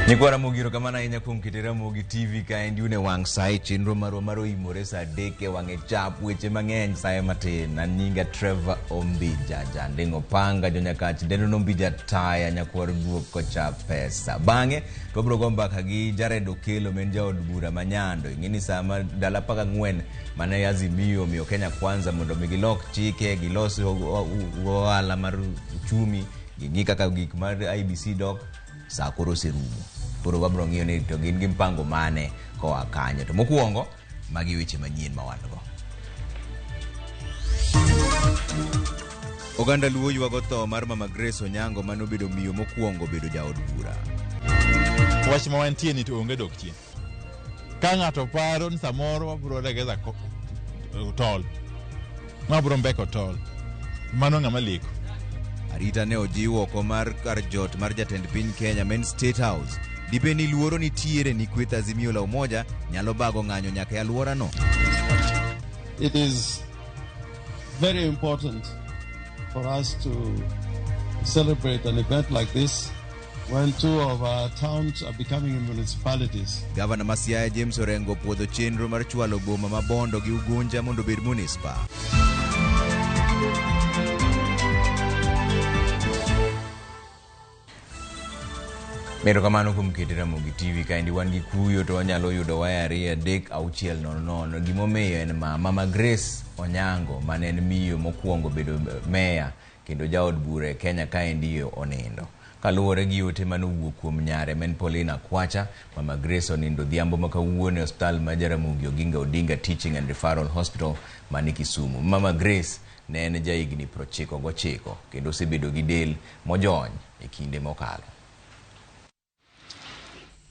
Nikwara mugiro kama na inya kumkitira mugi TV ka endi une wang sai chinro maro imore sa deke wange chap weche mang'eny sai matin na nyinga Trevor Ombija jandingo panga jonya kachi deno nombija taya nyakwar duoko cha pesa bange to bro gomba kagi Jared Okelo menja od bura manyando ngini sama dala paka ngwen mana yazimio mio Kenya kwanza mondo migilok chike gilosi wala maru uchumi gingika ka gik mar IBC doc sa koro serumo puro wabro ng'iyo ni to gin gimpango mane koa kanyo to mokuongo magi weche manyien mawango. Oganda Luo ywago tho mar Mama Grace Onyango mano bedo miyo mokuongo bedo jaod bura. Wach ma wantie ni to onge dok chien. Ka ng'ato paro ni samoro wabro regeza tol. Wabro mbeko tol. Mano ng'ama leko. Arita ne ojiwo oko mar karjot mar jatend piny Kenya men State House. Dipeni luoro ni tiere ni kweth Azimio la Umoja nyalo bago ng'anyo nyaka e alwora no. It is very important for us to celebrate an event like this when two of our towns are becoming municipalities. Governor Masiaya James Orengo puodho chenro mar chwalo boma mabondo gi Ugunja mondo bed munispa. Mero kamano kumkete Ramogi TV kaendi wan gi kuyo to wanyalo yudo wayari adek auchiel nono gimomiyo en Mama Grace Onyango mane en miyo mokuongo bedo meya kendo jaod bura Kenya kaendi onindo. Kaluwore gi ote manowuok kuom nyare men Paulina Kwacha, Mama Grace onindo dhiambo makawuono e hospital ma Jaramogi Oginga Odinga Teaching and Referral Hospital mani Kisumu. Mama Grace ne en jahigni 99 kendo osebedo gi del mojony e kinde mokalo.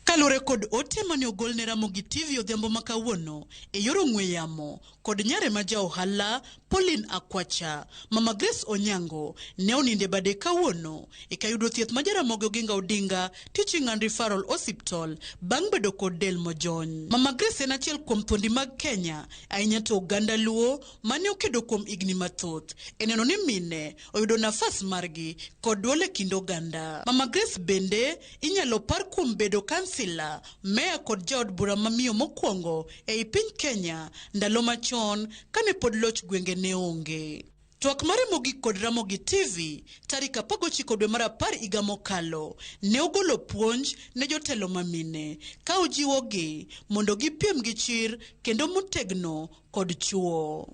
Kalure kod ote mane ogol ne Ramogi TV odhiambo makawuono e yor ong'we yamo kod nyare ma ja ohala Paulina Akwacha, Mama Grace Onyango ne oninde bade kawuono e kayudo thieth ma Jaramogi Oginga Odinga Teaching and Referral Hospital bang' bedo kod del mojony. Mama Grace en achiel kuom thuondi mag Kenya ahinya to oganda Luo mane okedo kuom igni mathoth e neno ni mine oyudo nafas margi kod duol e kind oganda. Mama Grace bende inyalo par kuom bedo kansila, meya kod jaod bura mamiyo mokuongo e piny Kenya ndalo machon kane pod loch gwenge ne onge. Twak mare mogik kod Ramogi TV tarik 19 dwe mar 10 higa mokalo ne ogolo puonj ne jotelo mamine ka ojiwogi mondo gipiem gi chir kendo motegno kod chuo.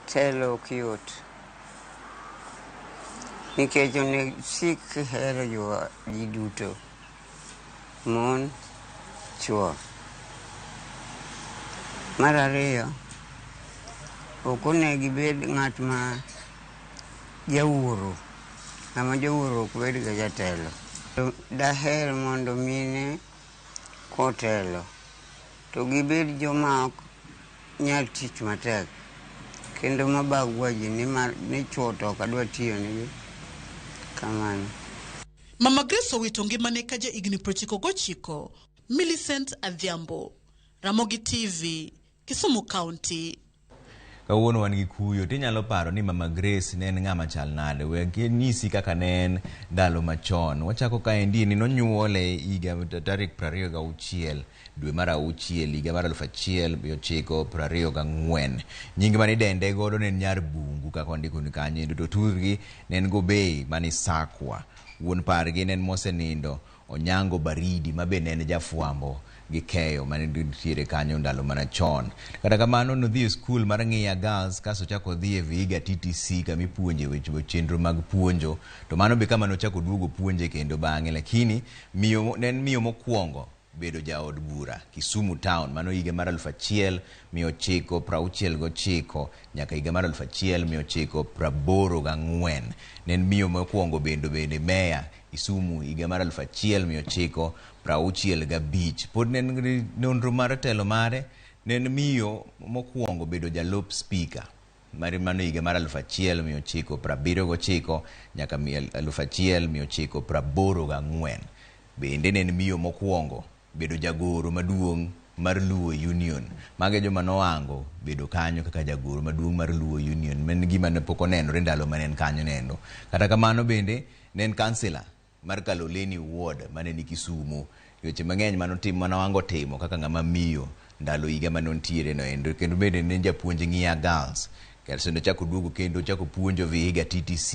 Telo kiot nikech ne sik hero jo ji duto, mon, chuo. Mar ariyo, ok onego ibed ng'at ma jawuoro, ng'ama jawuoro ok bed ga jatelo. Daher mondo mine kotelo to gibed joma ok nyal tich matek kendo mabagwa ji ni chuo to ok adwa tiyo nigi kamano. Mama Grace owito ngimane ka jahigni 99. Millicent Adhiambo, Ramogi TV, Kisumu County. Kawuono wan gi kuyo tinyalo paro ni Mama Grace ne en ng'ama chal nade we nyisi kaka ne en ndalo machon. Wachako kaendi ni nonyuole higa tarik 26 dwe mar 6 higa mar 1924. Nying mane dende godo ne nyar bungu kaka ondiko ni kanyo to turgi ne en Gobei mani Sakwa. Wuon pargi ne en mosenindo Onyango Baridi mabe ne en jafwambo gi keyo mane nitiere kanyo ndalo manachon. Kata kamano nodhi e skul mar Ng'iya Girls kaso chako dhi e Vihiga TTC kama ipuonje weche chenro mag puonjo to mano be kama nochako duogo puonje kendo bang'e, lakini ne en miyo mokuongo bedo jaod bura Kisumu Town mano higa mar 1969 nyaka higa mar 1984. Ne en miyo mokuongo bende meya Kisumu higa mar 1965. Pod ne en nonro mar telo mare ne en miyo mokuongo bedo jalop speaker mano higa mar 1979 nyaka 1984. Bende ne en miyo mokuongo bedo jagoro maduong' mar Luo Union. Mage joma nowango bedo kanyo kaka jagoro maduong' mar Luo Union men gima ne pok onenore ndalo mane en kanyo nendo. Kata kamano bende ne en kansila mar Kaloleni Ward mane ni Kisumu. Weche mang'eny manotim manawango timo kaka ng'ama miyo ndalo higa manontiere no endo, kendo bende ne japuonj ng'iya girls kendo chako duogo kendo chako puonjo Vihiga TTC.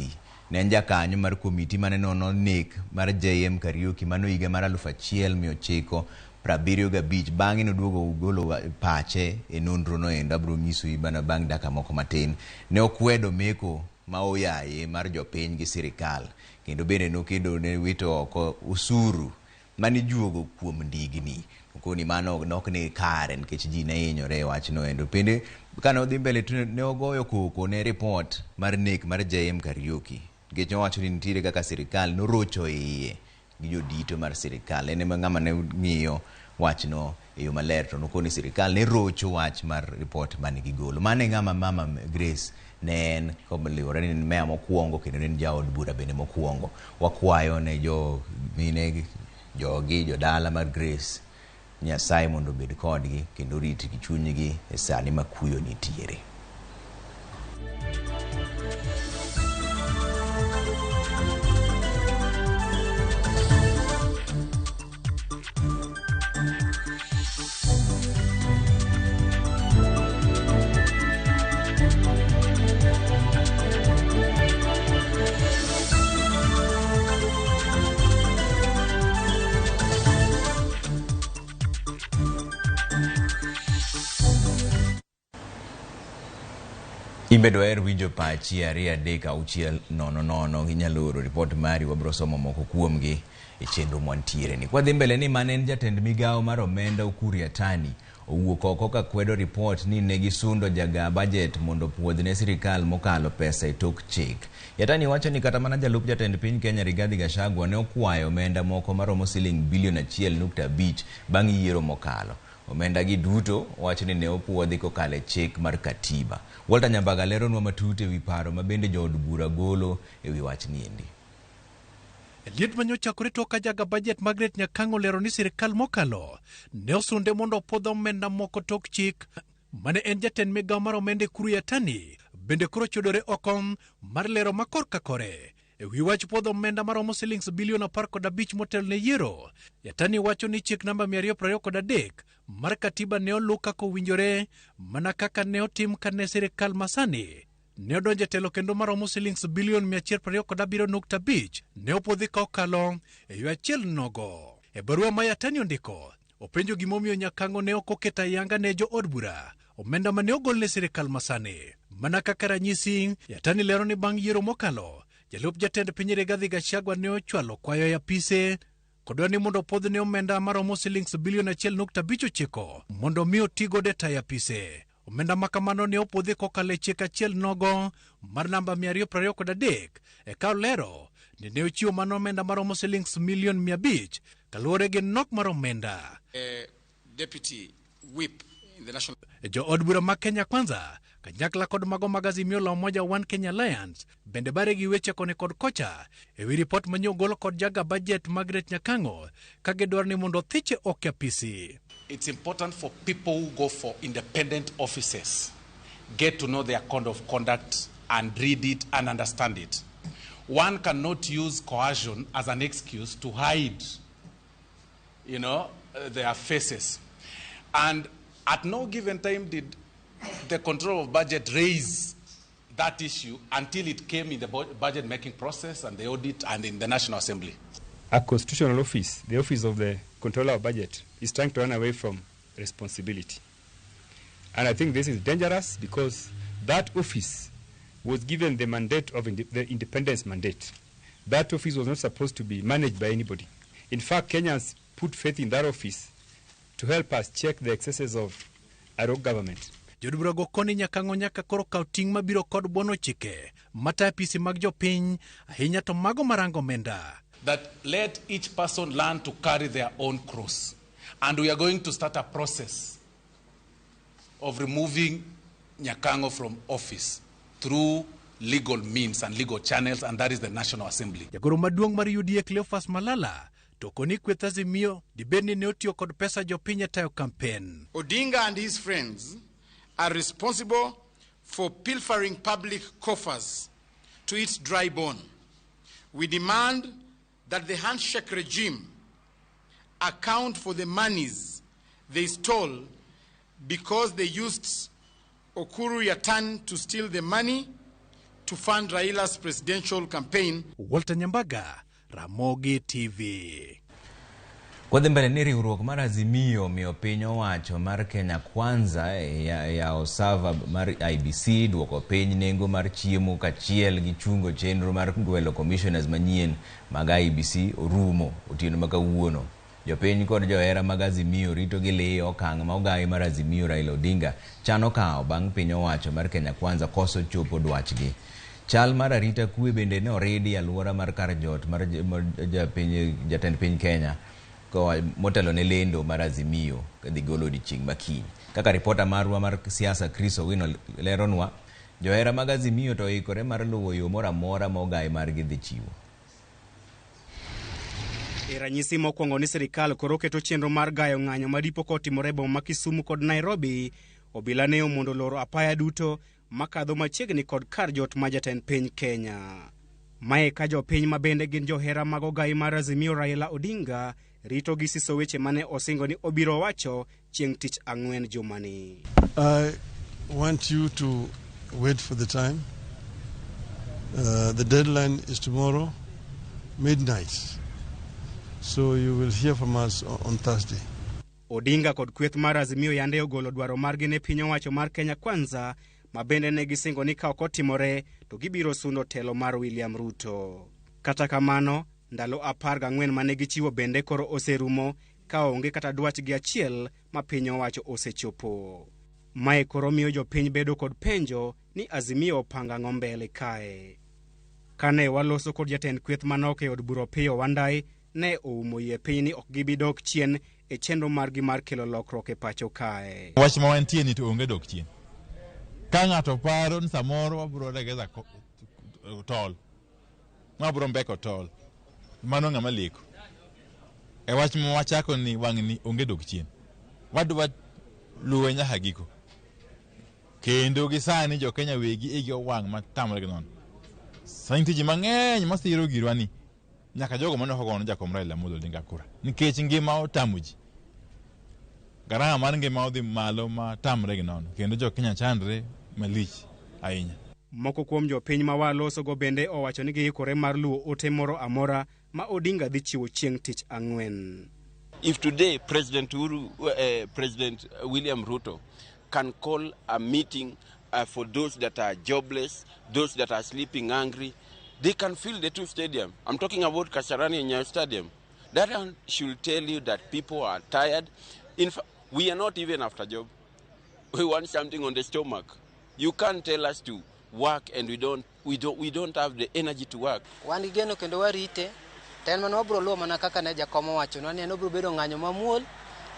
Ne en jakanyo mar komiti mane nono nek mar JM Kariuki mano higa mar 1975. Bang'e noduogo ugolo pache e nonro no endo. Abro nyiso ibana bang' daka moko matin. Ne okwedo meko ma oyaye mar jopiny gi sirikal, kendo bende nokedo ne wito oko usuru mani juogo kuom ndigni. Koni mano nok ni kare nikech ji ne hinyore wach no endo. Pende kane odhi mbele ne ogoyo koko ne report mar nek mar JM Kariuki, nikech owacho ni nitiere kaka sirikal norocho iye gi jodito mar sirikal. En ema ng'ama ne ng'iyo wach no e yo maler, to nokoni sirikal ne rocho wach mar report mane gigolo. Mane ng'ama mama Grace ne en komliwore ni mea mokwongo kendo ne jaod bura bende mokwongo. Wakwayo ne jo mine jogi jodala mar Grace, Nyasaye mondo obed kodgi kendo rit gi chunygi e sani ma kuyo nitiere. Imbedo winjo pachi 2-3-6-0-0 inyalo oro report mari wabro somo moko kuomgi e chenro mwantiere ni. Kwa dhi mbele ni mane en jatend migawo mar omenda Ukur Yatani owuok oko ka kwedo report ni ne gisundo jaga budget mondo puodhne sirikal mokalo pesa e tok chik. Yatani wacho ni kata mana jalup jatend piny Kenya Rigathi Gachagua ne okwayo omenda moko maromo siling bilion 1.5 bang' yiero mokalo. Omenda gi duto wacho ni ne opuodhi kokale chik mar katiba. Walter Nyambaga lero nwa matute wi paro mabende jood bura golo e wi wach niendi. Liet manyochakore toka jaga budget Margaret Nyakango lero ni sirikal mokalo ne osunde mondo opodho omenda moko tok chik. Mane en jatend migawo mar omenda Ukur Yatani bende koro chodore oko mar lero makor kakore e wi wach podho omenda maromo silings bilion 15 motel ne yiero. Yatani wacho ni chik namba 223 mar katiba ne olu kaka owinjore, mana kaka ne otim kane sirikal masani ne odonjo e telo kendo maromo silings bilion 127.5 ne opodhi ka okalo e yo achiel nogo. E barua ma Yatani ondiko, openjo gimomiyo Nyakango ne ok oketo ayanga ne jo od bura omenda mane ogol ne sirikal masani. Mana kaka ranyisi, Yatani lero ni bang' yiero mokalo, jalup jatend piny Rigathi Gachagua ne ochwalo kwayo ya apise kodwa ni mondo opodh ne omenda maromo silings bilion 1.5 mondo mi otigo de tayo apise. Omenda makamano ne opodhi kokalo e chik achiel nogo mar namba 223 e ka olero ni ne ochiwo mano omenda maromo silings milion 500 kaluwore gi nok mar omenda. Deputy Whip in the National Jo od bura ma Kenya Kwanza kanyakla kod mago magazimio la Umoja One Kenya Alliance bende bare gi weche kone kod kocha e wi report manyo golo kod jaga budget Margaret Nyakango kage dwar ni mondo thiche ok apisi. It's important for people who go for independent offices get to know their code of conduct and read it and understand it. One cannot use coercion as an excuse to hide, their faces. And at no given time did the control of budget raise that issue until it came in the budget making process and the audit and in the National Assembly. A constitutional office, the office of the controller of budget, is trying to run away from responsibility. And I think this is dangerous because that office was given the mandate of the independence mandate. That office was not supposed to be managed by anybody. In fact, Kenyans put faith in that office to help us check the excesses of our government. Jodubra go koni Nyakango nyaka koro kaw ting' mabiro kod bono chike mata apisi mag jopiny ahinya to mago marango menda. That let each person learn to carry their own cross. And we are going to start a process of removing Nyakango from office through legal means and legal channels, and that is the National Assembly. Jagoro maduong' mar UDA Cleophas Malala to koni kweth Azimio dibedni ne otiyo kod pesa jopiny e tayo campaign. Odinga and his friends are responsible for pilfering public coffers to its dry bone. We demand that the handshake regime account for the monies they stole because they used Okuru Yatan to steal the money to fund Raila's presidential campaign. Walter Nyambaga, Ramogi TV. Kwadhi mbele ni riwruok mar Azimio miyo piny owacho mar Kenya Kwanza ya osava mar IBC duoko piny nengo mar chiemo kachiel gi chungo chenro mar gwelo commissioners manyien mag IBC orumo otieno ma kawuono. Jopiny kod johera mag Azimio rito gi liyo okang' ma ogai mar Azimio Raila Odinga chano kawo bang' piny owacho mar Kenya Kwanza koso chopo dwachgi. Chal mar arita kwe bende ne oridi alwora mar kar jot mar jatend piny Kenya ko motelo ne lendo mar Azimio kadhi golo dichieng' makiny. Kaka ripota marwa mar siasa Chris Owino leronwa, johera mag Azimio to ikore mar luwo yo moro amora ma ogai margi dhi chiwo. Ranyisi mokwongo ni sirikal koro keto chenro mar gayo ng'anyo madipo kotimore boma ma Kisumu kod Nairobi, obila ne omondo loro apaya duto makadho machiegni kod kar jot ma jatend piny Kenya. Mae ka jopiny ma bende gin johera mag ogai mar Azimio Raila Odinga rito gi siso weche mane osingo ni obiro wacho chieng' tich ang'wen jumani. I want you to wait for the time. The deadline is tomorrow, midnight. So you will hear from us on Thursday. Odinga kod kweth mar Azimio yande ogolo dwaro margi ne piny owacho mar Kenya Kwanza, ma bende ne gisingo ni ka ok otimore to gibiro sundo telo mar William Ruto. Kata kamano, ndalo 14 mane gichiwo bende koro oserumo ka onge kata dwachgi achiel ma piny owacho osechopo. Mae koro miyo jopiny bedo kod penjo ni Azimio opanga ng'ombele kae. Kane waloso kod jatend kweth manok e od bura Opiyo Wandayi, ne oumo yie piny ni ok gibidok chien e chenro margi mar kelo lokruok e pacho kae. Wach ma wantie ni to onge dok chien. Ka ng'ato paro ni samoro wabiro regeza tol, wabiro mbeko tol, mano ng'ama leko. E wach ma wachako ni wang' ni onge dok chien. Wadwa luwe nyaka giko. Kendo gi sani jo Kenya wegi igi wang' ma tamre gi nono. Sainti ji mang'eny masiro girwa ni nyaka jogo mane ogono Jakom Raila Odinga kura. Nikech ngima otamo ji. Garama mar ngima odhi malo ma tamre gi nono. Kendo jo Kenya chandre malich ahinya. Moko kuom jopiny ma waloso go bende owacho ni giikore mar luwo ote moro amora ma Odinga dhi chiwo chieng' tich ang'wen. If today President William Ruto can call a meeting for those that are jobless, those that are sleeping hungry, they can fill the two stadium. I'm talking about Kasarani and Nyayo Stadium. That should tell you that people are tired. In fact, we are not even after job. We want something on the stomach. You can't tell us to work and we don't have the energy to work. Wan geno kendo warite ten man wabro luwo mana kaka ne jakom owacho ni en obro bedo ng'anyo mamuol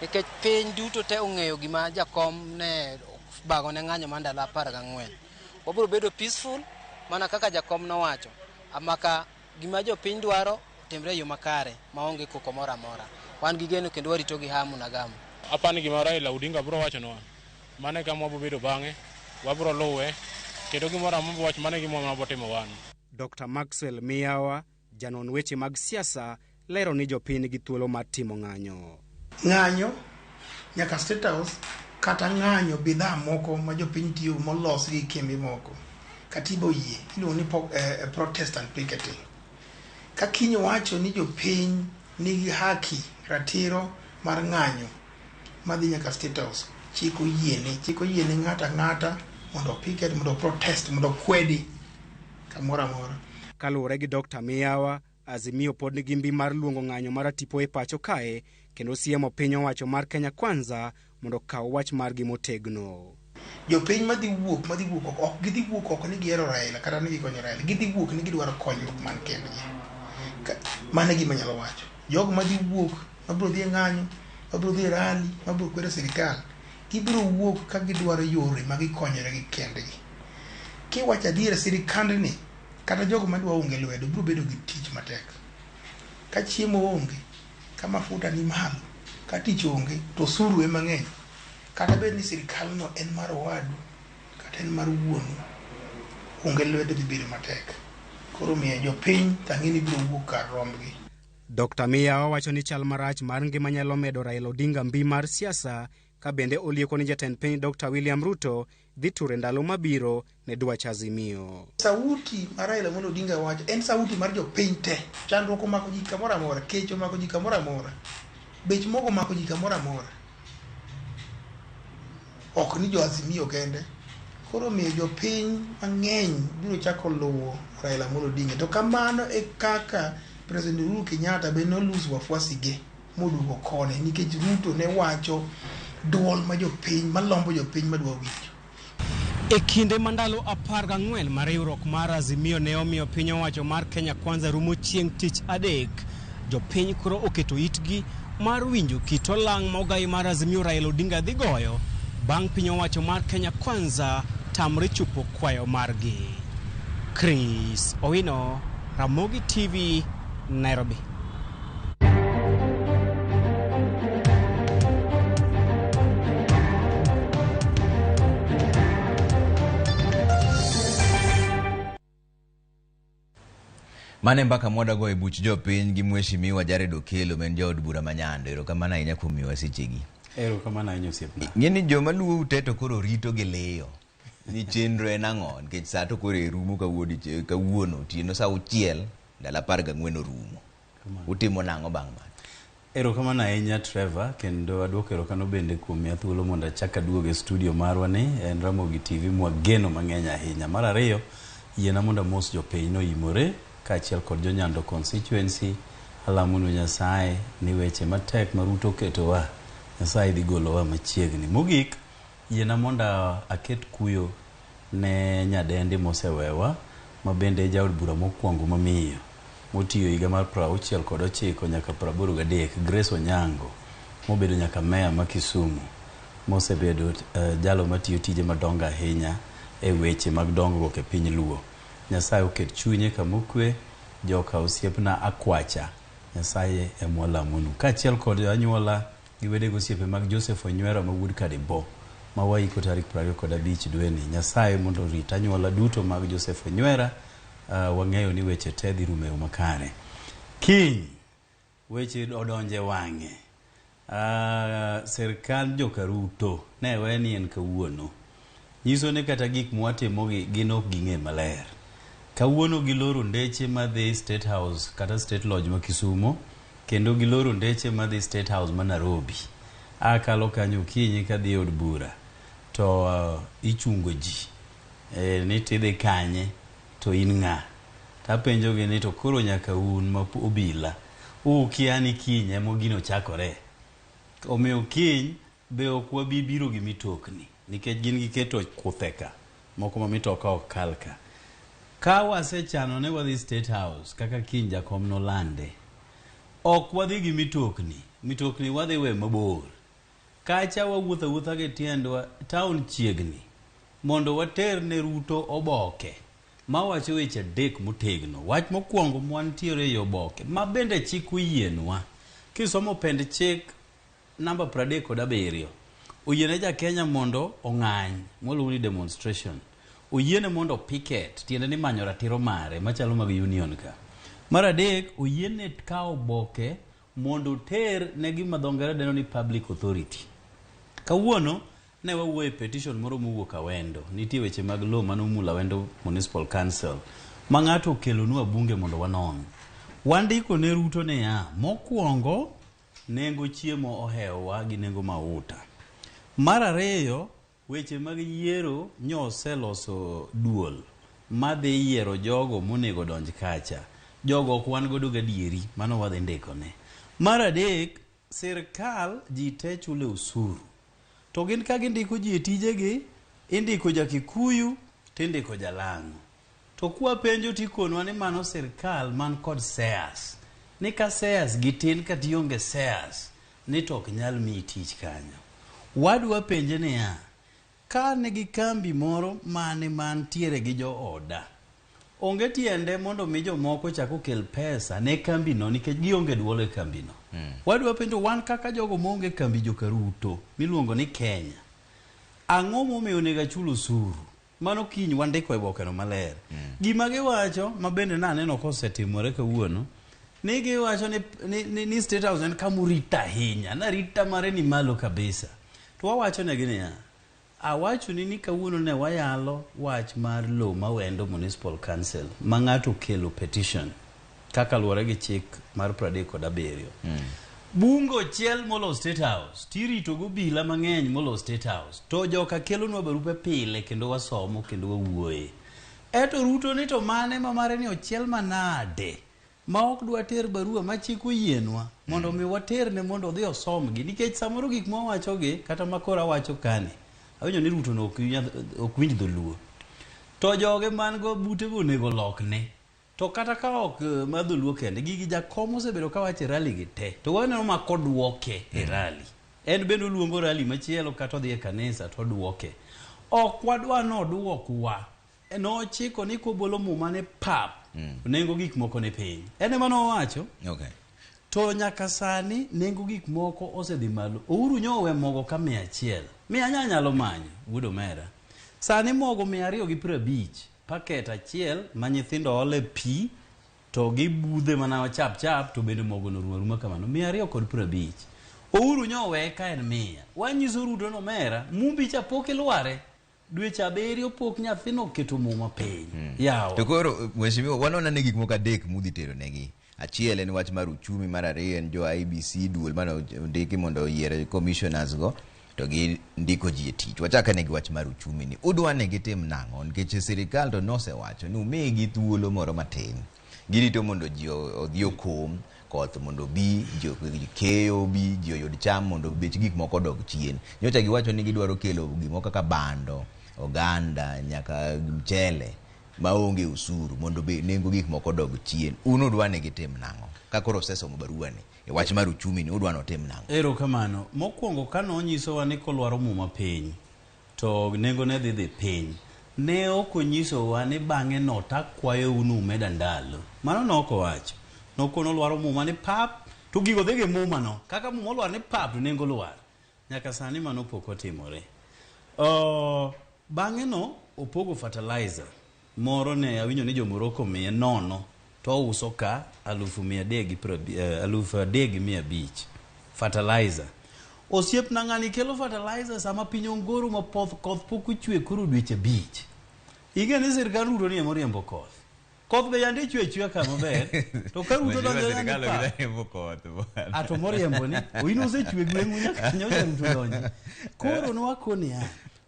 nikech piny duto te ong'eyo gima jakom ne bago ne ng'anyo mar ndalo 14. Wabro bedo peaceful mana kaka jakom nowacho. Amaka gima jopiny dwaro timre yo makare maonge koko moro amora. Wan gigeno kendo warito gi hamu na gamu. Apani gima Raila Odinga bro wacho no. Mane kama wabro bedo bang'e, wabro luwe kendo gimoro amora wacho mane gima wabotimo wan. Dr. Maxwell Miyawa, janon weche mag siasa, lero ni jopiny gi thuolo mar timo ng'anyo. Ng'anyo nyaka State House kata ng'anyo bidhaa moko ma jopiny tiyo molos gi kembe moko. Katiba yie iluongo ni protest and picketing. Ka kiny wacho ni jopiny nigi haki ratiro mar ng'anyo madhi nyaka State House, chiko yiene ng'ata mondo picket, mondo protest, mondo kwedi kamora amora. Kaluwore gi Dr. Miyawa, Azimio pod nigi mbi mar luongo ng'anyo mar tipo e pacho kae kendo siemo piny owacho mar Kenya Kwanza mondo kaw wach margi motegno. Jopiny madhi wuok ok gidhi wuok oko ni gihero Raila kata ni gikonyo Raila, gidhi wuok ni gidwaro konyruok man kendgi. Mane gima nyalo wacho. Jogo madhi wuok mabro dhi ng'anyo, mabro dhi rally, mabro kwedo sirikal, gibiro wuok ka gidwaro yore ma gikonyore gi kendgi. Kiwacho adier sirikandni kata jogo madwa onge lwedo biro bedo gi tich matek. Ka chiemo onge, ka mafuta ni malo, ka tich onge, to suru mang'eny. Kata bed ni sirikal no en mar owadu, kata en mar wuonu, onge lwedo dhi bedo matek. Koro miyo jopiny tang'ini biro wuok kar rombgi. Dr. Miya wacho ni chal marach mar ngima nyalo medo Raila Odinga mbi mar siasa ka bende olieko ni jatend piny Dr. William Ruto dhi ture ndalo mabiro ne dwach Azimio. Sauti mar Raila Odinga wacho en sauti mar jopiny te. Chandruok omako ji kamoro amora, kech omako ji kamoro amora, bech mogo omako ji kamoro amora. Ok ni jo Azimio kende. Koro miyo jopiny mang'eny biro chako luwo Raila Odinga. To kamano e kaka President Uhuru Kenyatta be noluso wafuasige moduogo kone nikech Ruto ne wacho duol ma jopiny malombo jopiny madwa winjo. E kinde mandalo 14 mar riwruok mar Azimio ne omiyo piny owacho mar Kenya Kwanza rumo chieng' tich adek, jopiny koro oketo itgi mar winjo kit olang' mogai mar Azimio Raila Odinga dhi goyo bang' piny owacho mar Kenya Kwanza tamre chupo kwayo margi. Chris Owino, Ramogi TV, Nairobi. Mane mbaka mwadago e buch jopiny gi mheshimiwa Jared Okello men jaod bura manyando. Erokamano ahinya kuom miwa sechegi. Erokamano ahinya osiepna. Ng'eni joma luwo uteto koro rito gi leyo ni chenro en ang'o nikech sa to koro e rumo kawuono otieno sa 6 ndalo 14 orumo. Utimo nang'o bang' mano? Erokamano ahinya Trevor, kendo aduoko erokamano bende kuom miya thuolo mondo achak aduog e studio marwa ni en Ramogi TV mwageno mang'eny ahinya. Mar ariyo, yiena mondo mos jopiny OIMORE kaachiel kod Jonyando constituency. Alamonu Nyasaye ni weche matek ma Ruto oketowa, Nyasaye dhi golowa machiegni. Mogik, yiena mondo aket kuyo ne nyadendi mosewewa ma bende jaod bura mokwongo mamiyo motiyo higa mar 69 nyaka 83, Grace Onyango, mobedo nyaka meya ma Kisumu, mosebedo jalo matiyo tije madongo ahinya e weche mag dongruok e piny Luo. Nyasaye oket chunye kamokwe, joka osiepna akwacha, Nyasaye e mwalamonu. Kaachiel kod anyuola gi wedego osiepe mag Joseph Onywera ma wuod Kadibo ma waiko tarik 25 dweni. Nyasaye mondo rit anyuola duto mag Joseph Onywera. Wang'eyo ni weche te dhi rumo makare. Kiny weche odonje wang'e. Serikal joka Ruto ne weni en kawuono. Nyiso ni kata gik mwatimo gin ok ging'e maler. Kawuono giloro ndeche madhi State House kata State Lodge ma Kisumo, kendo giloro ndeche madhi State House ma Nairobi. Akalo kanyo kinyi kadhi od bura to ichungo ji ni tidhi kanye to in ng'a. Tapenjo gi ni to koro nyaka un ma obila ukia ni kinye mogino chakore. Omiyo kiny be ok wabibiro gi mitokni nikech gin giketo kutheka moko ma mitoka ok kalka. Ka wasechano ne wadhi State House kaka kiny jakom nolande, ok wadhi gi mitokni wadhi we mabor. Kacha wawuotho awuotha gi tiendwa town chiegni mondo water ne Ruto oboke ma wacho weche adek motegno. Wach mokwongo mwantiere e oboke ma bende chik oyienwa. Kisomo pend chik namba 37 oyiene ja Kenya mondo ong'any moluongo ni demonstration. Oyiene mondo picket, tiende ni manyo ratiro mare machalo mag union ka. Mar adek, oyiene kawo oboke mondo ter ne gima dho ngere dendo ni public authority. Kawuono ne wawuoye petition moro mowuok Awendo. Nitie weche mag law manomula Awendo Municipal Council ma ng'ato okelonwa bunge mondo wanon. Wandiko ne Ruto ne mokwongo nengo chiemo ohewa gi nengo mauta. Mar ariyo, weche mag yiero nyoseloso duol madhi yiero jogo monego donj kacha. Jogo ok wan godo gadieri, mano wadhi ndiko ne. Mar adek, sirkal ji te chule usuru. To gin ka gindiko ji e tijegi, indiko ja Kikuyu, tindiko ja Lang'o. To kwa penjo tikonwa ni mano sirkal man kod shares. Ni ka shares gitin ka tionge shares, ni tok nyal mi tich kanyo. Wadwa penje ni ka nigi kambi moro mane mantiere gi jo oda, onge tiende mondo mi jomoko chako kel pesa ne kambi no nikech gionge duol e kambi no. Wadwa penjo wan kaka jogo monge kambi joka Ruto miluongo ni Kenya, ang'o momiyo nega chulo usuru? Mano kiny wandiko e oboke no maler. Gima giwacho ma bende naneno kosetimore kawuono Nigi wacho ni State House en kamurita ahinya, na rita mare ni malo kabisa. To wawacho ne gini ya, awacho ni kawuono ne wayalo wach mar lo mawendo Municipal Council, ma ng'ato kelo petition, kaka luwore gi chik mar 37. Bungo chiel molo State House, tirito go bila mang'eny molo State House, to joka kelonwa barupe pile kendo wasomo kendo wawuoye. Eto Ruto ni to mane mamare ni ochiel manade, ma ok dwa ter barua ma chik oyienwa mondo mi water ne mondo odhi osomgi, nikech samoro gik ma wawachogi kata makora wacho kani awinjo ni Ruto no ok winj dholuo, to joge man go butego onego lokne. To kata ka ok madholuo kende, gigi jakom osebedo ka wache rally gi te, to waneno ma kodwoke e rally. En bendo luongo rally machielo kata odhi e kanisa to duoke. Ok wadwa no duokwa. No chiko ni kobolo muma ne pap, nengo gik moko ne piny. Ene mano wacho? Okay. To nyaka sani nengo gik moko osedhi malo. Ouru nyowe mogo ka 100. Nyalo manyo, wudo mera. Sani mogo 250. Paket achiel ma nyithindo ole pi to gibudhe mana chap to bende mogo no ruma kamano 250. Ouru nyowe ka en 100. Wanyiso Ruto no mera mumbi cha pok ilware. Dweche 7 pok nyathino keto muma piny. Yawa. To koro mheshimiwa wanona ne gik moko adek mudhi tero negi. Achiel en wach mar uchumi, mar ariyo en jo IBC duol mano ndiki mondo oyiere commissioners go to gi ndiko ji e tich. Wachaka ne gi wach mar uchumi ni. Udwa ne gitim nang'o nikech sirikal to nosewacho ni umigi thuolo moro matin. Girito mondo ji odhi okom koth mondo bi ji keyo bi ji oyud cham mondo bech gik moko dog chien. Nyocha giwacho ni gidwaro kelo gimo kaka bando, oganda, nyaka mchele maonge usuru mondo be nengo gik moko dog chien. Uno dwa ne gitim nang'o? Ka koro osesomo barua ni e wach mar uchumi ni udwa no tim nang'o? Ero kamano. Mokwongo kano onyiso wa ni kolwaro muma piny to nengo ne dhi piny. Ne ok onyiso wa ni bang'e no takwayo unu meda ndalo. Mano no ok owacho. Nokono lwaro muma ni pap to gigo dhege muma no. Kaka muma lwar ni pap to nengo lwar. Nyaka sani mano pok otimore. Bang'e no opogo fertilizer. Moro ne awinjo ni jo Morocco 100 to uso ka 3,500 fertilizer. Osiep na ng'ani kelo fertilizer sama piny ongoro ma koth pok ochwe koro dweche 5. Igeni sirkal Ruto ni emoriembo koth. Koth be yande chwe ka maber. To ka Ruto donjo sirkal oriembo koth. Ato moriembo ni oino osechwe gweng'u nyaka nyocha Ruto donjo. Koro no wakoni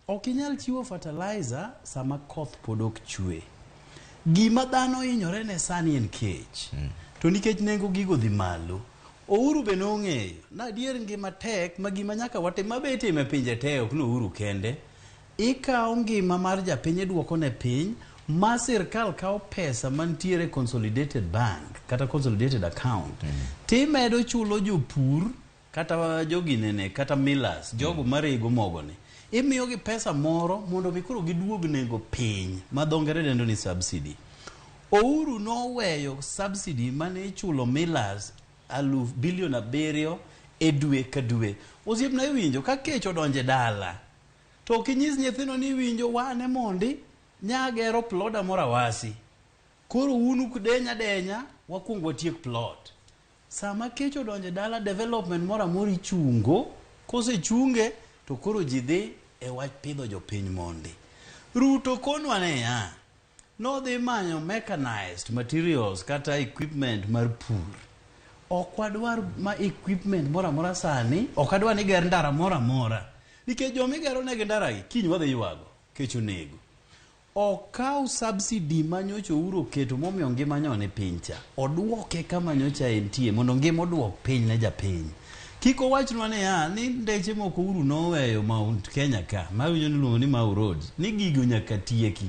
ok inyal chiwo fertilizer sama koth pod ok chwe. Gima dhano hinyore ne sani en kech. To nikech nengo gigo dhi malo. Ouru be nong'eyo na dier ngima tek ma gima nyaka watim mabete e pinje te ok no Ouru kende. Ikawo ngima mar japiny duoko ne piny ma sirkal kawo pesa mantiere consolidated bank kata consolidated account. Timedo chulo jopur kata joginene kata millers jogo marego mogo ni. Imiyogi pesa moro mondo mikoro giduog nengo piny ma dhongere dendo ni subsidy. Ouru noweyo subsidy mane chulo millers 7 billion e dwe ka dwe. Osiep na iwinjo ka kech odonje dala. To kinyis nyithino ni winjo wane mondi nyagero ploda mora wasi. Koro unu denya wakuongo watiek plot. Sama kech odonje dala development mora mori chungo. Kose chunge to koro jidhi e wach pidho jopiny mondi. Ruto konwa ne no dhi manyo mechanized materials kata equipment mar pur. Ok wadwar ma equipment mora sani, ok adwar ni ger ndara mora. Nikech jomigero negi ndara gi kiny wadhi ywago, kech onego. Okaw subsidy manyocha Ouru keto momiyo ngima nyone piny cha. Oduoke kama nyocha entie mondo ngima oduok piny ne japiny. Kiko wachnwa ni ndeche moko Ouru noweyo Mount Kenya ka, mawinjo ni luongo ni Mau Road, ni gigo nyaka tieki.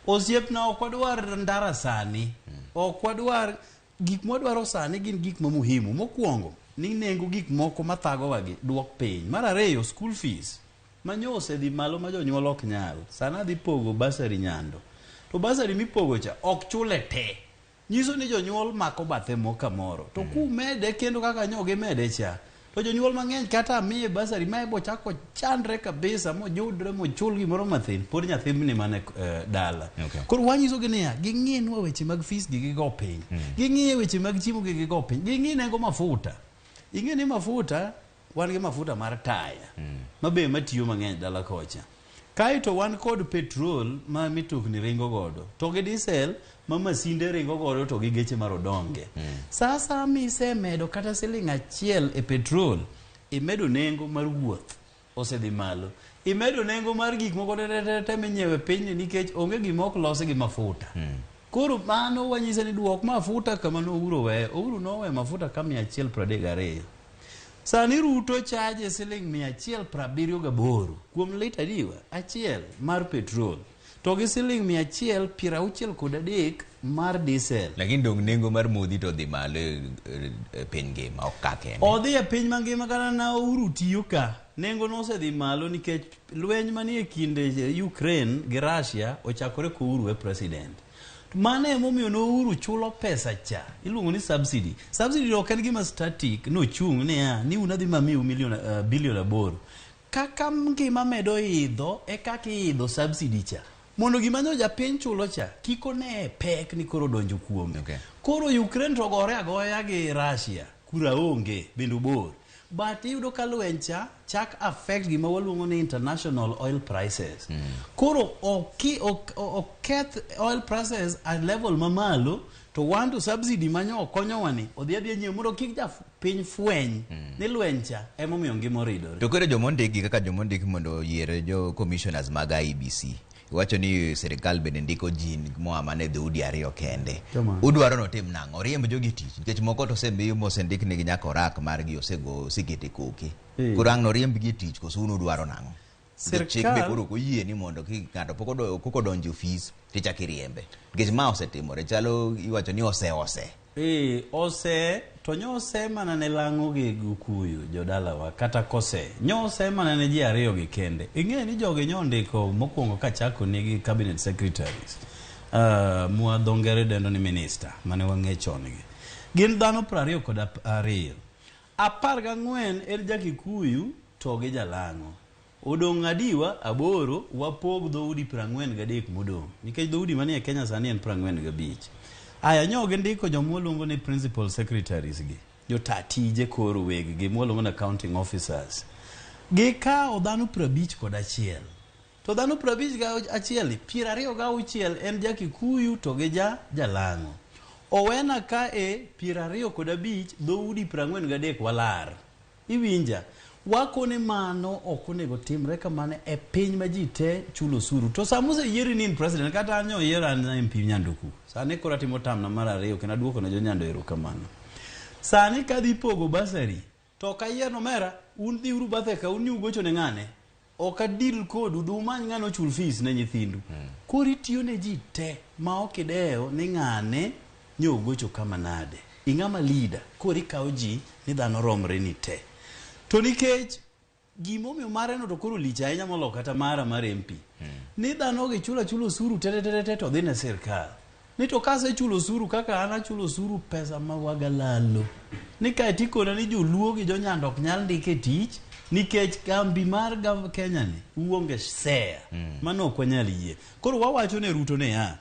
Osiepna ok wadwar ndara sani, ok wadwar gik mwadwaro sani gin gik ma muhimu. Mokwongo ni nengo gik moko mathago wagi duok piny. Mar ariyo school fees manyose dhi malo ma jonyuol ok nyal. Sana dhi pogo basari nyando. To basari mipogo cha ok chule te. Nyiso ni jonyuol mako bathe moka moro. To kumede kendo kaka nyoge mede cha to jonyuol mang'eny kata miye basari ma bo chako chandre kabisa mojudre mochul gimoro mathin pod nyathini mane dala. Koro wanyiso gi niya ging'inwa weche mag fees gi gigo piny, ging'ie weche mag chiemo gi gigo piny, ging'i nengo mafuta. Ing'e ni mafuta wan gi mafuta mar taya mabe matiyo mang'eny dala kocha, kaeto wan kod petrol ma mitokni ringo godo, to gi diesel ma masinde ringo godo, to gi geche marodonge. Sasa misemedo kata $1 e petrol, imedo nengo mar wuoth osedhi malo, imedo nengo mar gik moko te minyiewe piny nikech onge gimok losi gi mafuta. Koro mano wanyise ni duok mafuta kama Uhuru weye. Uhuru nowe mafuta ka 132. Sani Ruto chaje $178 kuom lita diwa achiel mar petrol, to gi $163 mar diesel. Lakini dong nengo mar modhi to dhi malo piny ngima ok ka kende. Odhi e piny mangima kata na Uhuru tiyo ka. Nengo no osedhi malo nikech lweny manie kinde Ukraine gi Russia ochakore ko Uhuru e president. Mane emomiyo no Uhuru chulo pesa cha iluongo ni subsidy. Subsidy ok en gima static, no chung ni unadhi mamiu bilion 8. Kaka ngima medo idho e kaka idho subsidy cha, mondo gima nyo japiny chulo cha kiko ne pek ni koro donjo kuome. Koro Ukraine to gore agoya gi Russia kura onge bendu bor, but iyudo ka lweny cha chak affect gima waluongo ni international oil prices. Koro oketh oil prices at level mamalo, to want to subsidy manyo konyo wani odhi adhi nyiewo mondo kik ja piny fweny ni lweny cha emomiyo ngima oridore. To koro jomondiki kaka jomondiki mondo yiere jo commissioners mag IEBC wacho ni serikal bende ndiko jin moa mane dhoudi 2 kende. Udwaro notim nang'o? Riemb jogi tich nikech moko to sembiyo mosendik nigi nyaka orak margi osego sikete koke. Koro ang' noriemb gi tich koso uno udwaro nang'o? Chik be koro koyie ni mondo ng'ato pok odonjo ofis tichak iriembe. Nikech ma osetimore, chalo iwacho ni ose to nyose mana ne lang'o gi Gukuyu jodalawa kata kose nyose mana ne ji 2 gi kende. Ing'e ni jogi nyondiko mokwongo kachako nigi cabinet secretaries mwa dhongere dendo ni minister mane wang'e chon gi gin dhano 22. 14 en jakikuyu to gi jalang'o. Odong' adiwa 8 wapog dhoudi 43 modong' nikech dhoudi manie Kenya sani en 45. Aya nyoge ndiko jomoluongo ni principal secretaries gi jotatije koro weg gi moluongo na accounting officers gi ka dhano 51. To dhano 51 26 en jakikuyu to gi jalang'o. Owena ka 25 dhoudi 43 walar. Iwinja wakone mano okonego timre kamane e piny ma ji te chulo suru. To samuse yieri ni president kata anyo yiera na MP Nyanduku. Sani kora timo tamna mar 2 kena duoko na Nyando erokamano. Sani kadhi pogo basari to ka yierno mera un dhi uru bathe ka un ugocho ne ng'ane oka deal kodu dumany ng'ano chul fees ne nyithindu. Kori tiyo ne ji te ma okideo ni ng'ane nyogocho kama nade. Ing'ama leader kori kao ji ni dhano romre ni te. To nikech gimomiyo mare no to koro licha ahinya molo kata mar MP. Ni dhano gi chulo suru tete to dhi ne sirkal. Ni to kase chulo suru kaka ana chulo suru pesa mawaga lalo. Ni ka tikona ni joluo gi jonyando ok nyal ndike tich nikech kambi mar Kenya ni uonge share. Mano ok wanyal yie. Koro wawacho ne Ruto ne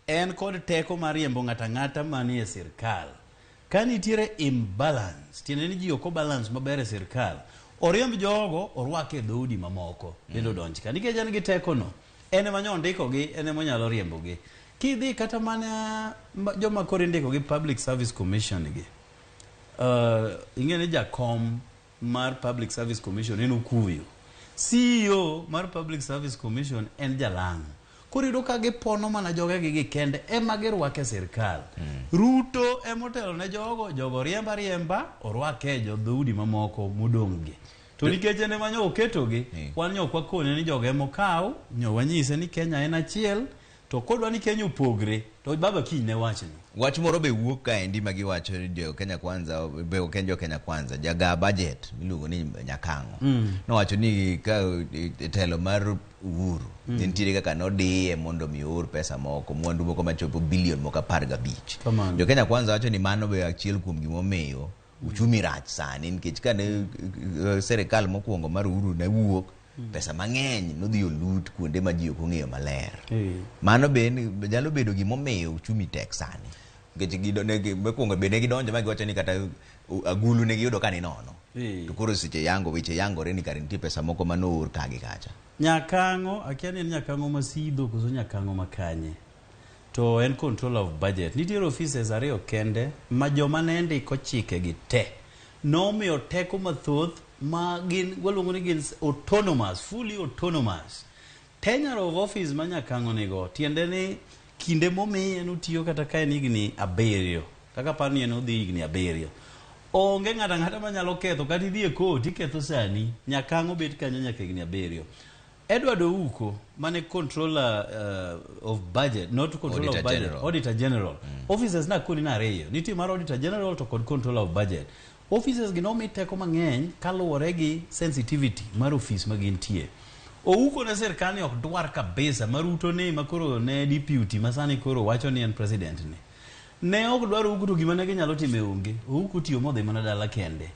en kod teko mar riembo ng'ata manie sirkal. Ka nitiere imbalance, tiene ni ji ok balance maber e sirkal, oriemb jogo orwake dhoudi mamoko kendo donji ka nikech en gi teko no, ene manyo ndiko gi, ene monyalo riembo gi. Kidhi kata mana joma koro ndiko gi Public Service Commission gi, ing'e jakom mar Public Service Commission en Okuyo, CEO mar Public Service Commission en jalang'o. Korido ka gipono mana joge gi kende ema girwake sirkal. Ruto emotelo ne jogo riemba orwake jo dhoudi mamoko modong' gi. To nikech ene manyo oketo gi, wan nyo kwa kone ni joge mokaw, nyo wanyise ni Kenya en achiel, to kodwa ni Kenya opogre, to baba kiny ne wachno. Wach moro be wuok ka endi ma giwacho ni jo Kenya Kwanza, be Kenya Kwanza, jaga budget miluongo ni Nyakang'o. Nowacho ni ka telo mar Uhuru nitiere kaka nodiye mondo mi or pesa moko mwandu moko machopo bilion moko 15. Jo Kenya Kwanza wacho ni mano be achiel kuom gimomiyo uchumi rach sani nikech kane serikal mokwongo mar Uhuru ne wuok pesa mang'eny nodhi olut kuonde ma ji ok ong'eyo maler. Mano nyalo bedo gimomiyo uchumi tek sani. Nikech mokwongo be ne gidonjo ma giwacho ni kata agulu ne giyudo ka ni nono. To koro weche yangore ni kare nitie pesa moko manoor ka gi kacha. Nyakang'o, akia ni en Nyakang'o masidho koso Nyakang'o makanye. To en control of budget. Nitiere offices ariyo kende ma joma ne ndiko chike gi te nomiyo teko mathoth ma gin waluongo ni gin autonomous, fully autonomous. Tenure of office ma Nyakang'o nigo tiende ni kinde momiye notiyo kata ka en higni 7 kaka par ni en odhi higni 7 onge ng'ata manyalo ketho kata idhi e court iketho sani Nyakang'o bet kanyo nyaka higni 7. Edward Ouko mane controller of budget, not controller of budget, Auditor General. Offices na kuni na ariyo. Nitie mar Auditor General to kod controller of budget. Offices gi nomi teko mang'eny kaluwore gi sensitivity mar office ma gintie. Ouko na serikal ni ok dwar kabisa maruto ne makoro ne deputy masani koro wacho ni en president ne. Ne ok dwar Ouko to gima ne ginyalo time onge. Ouko tiyo modhi mana dala kende.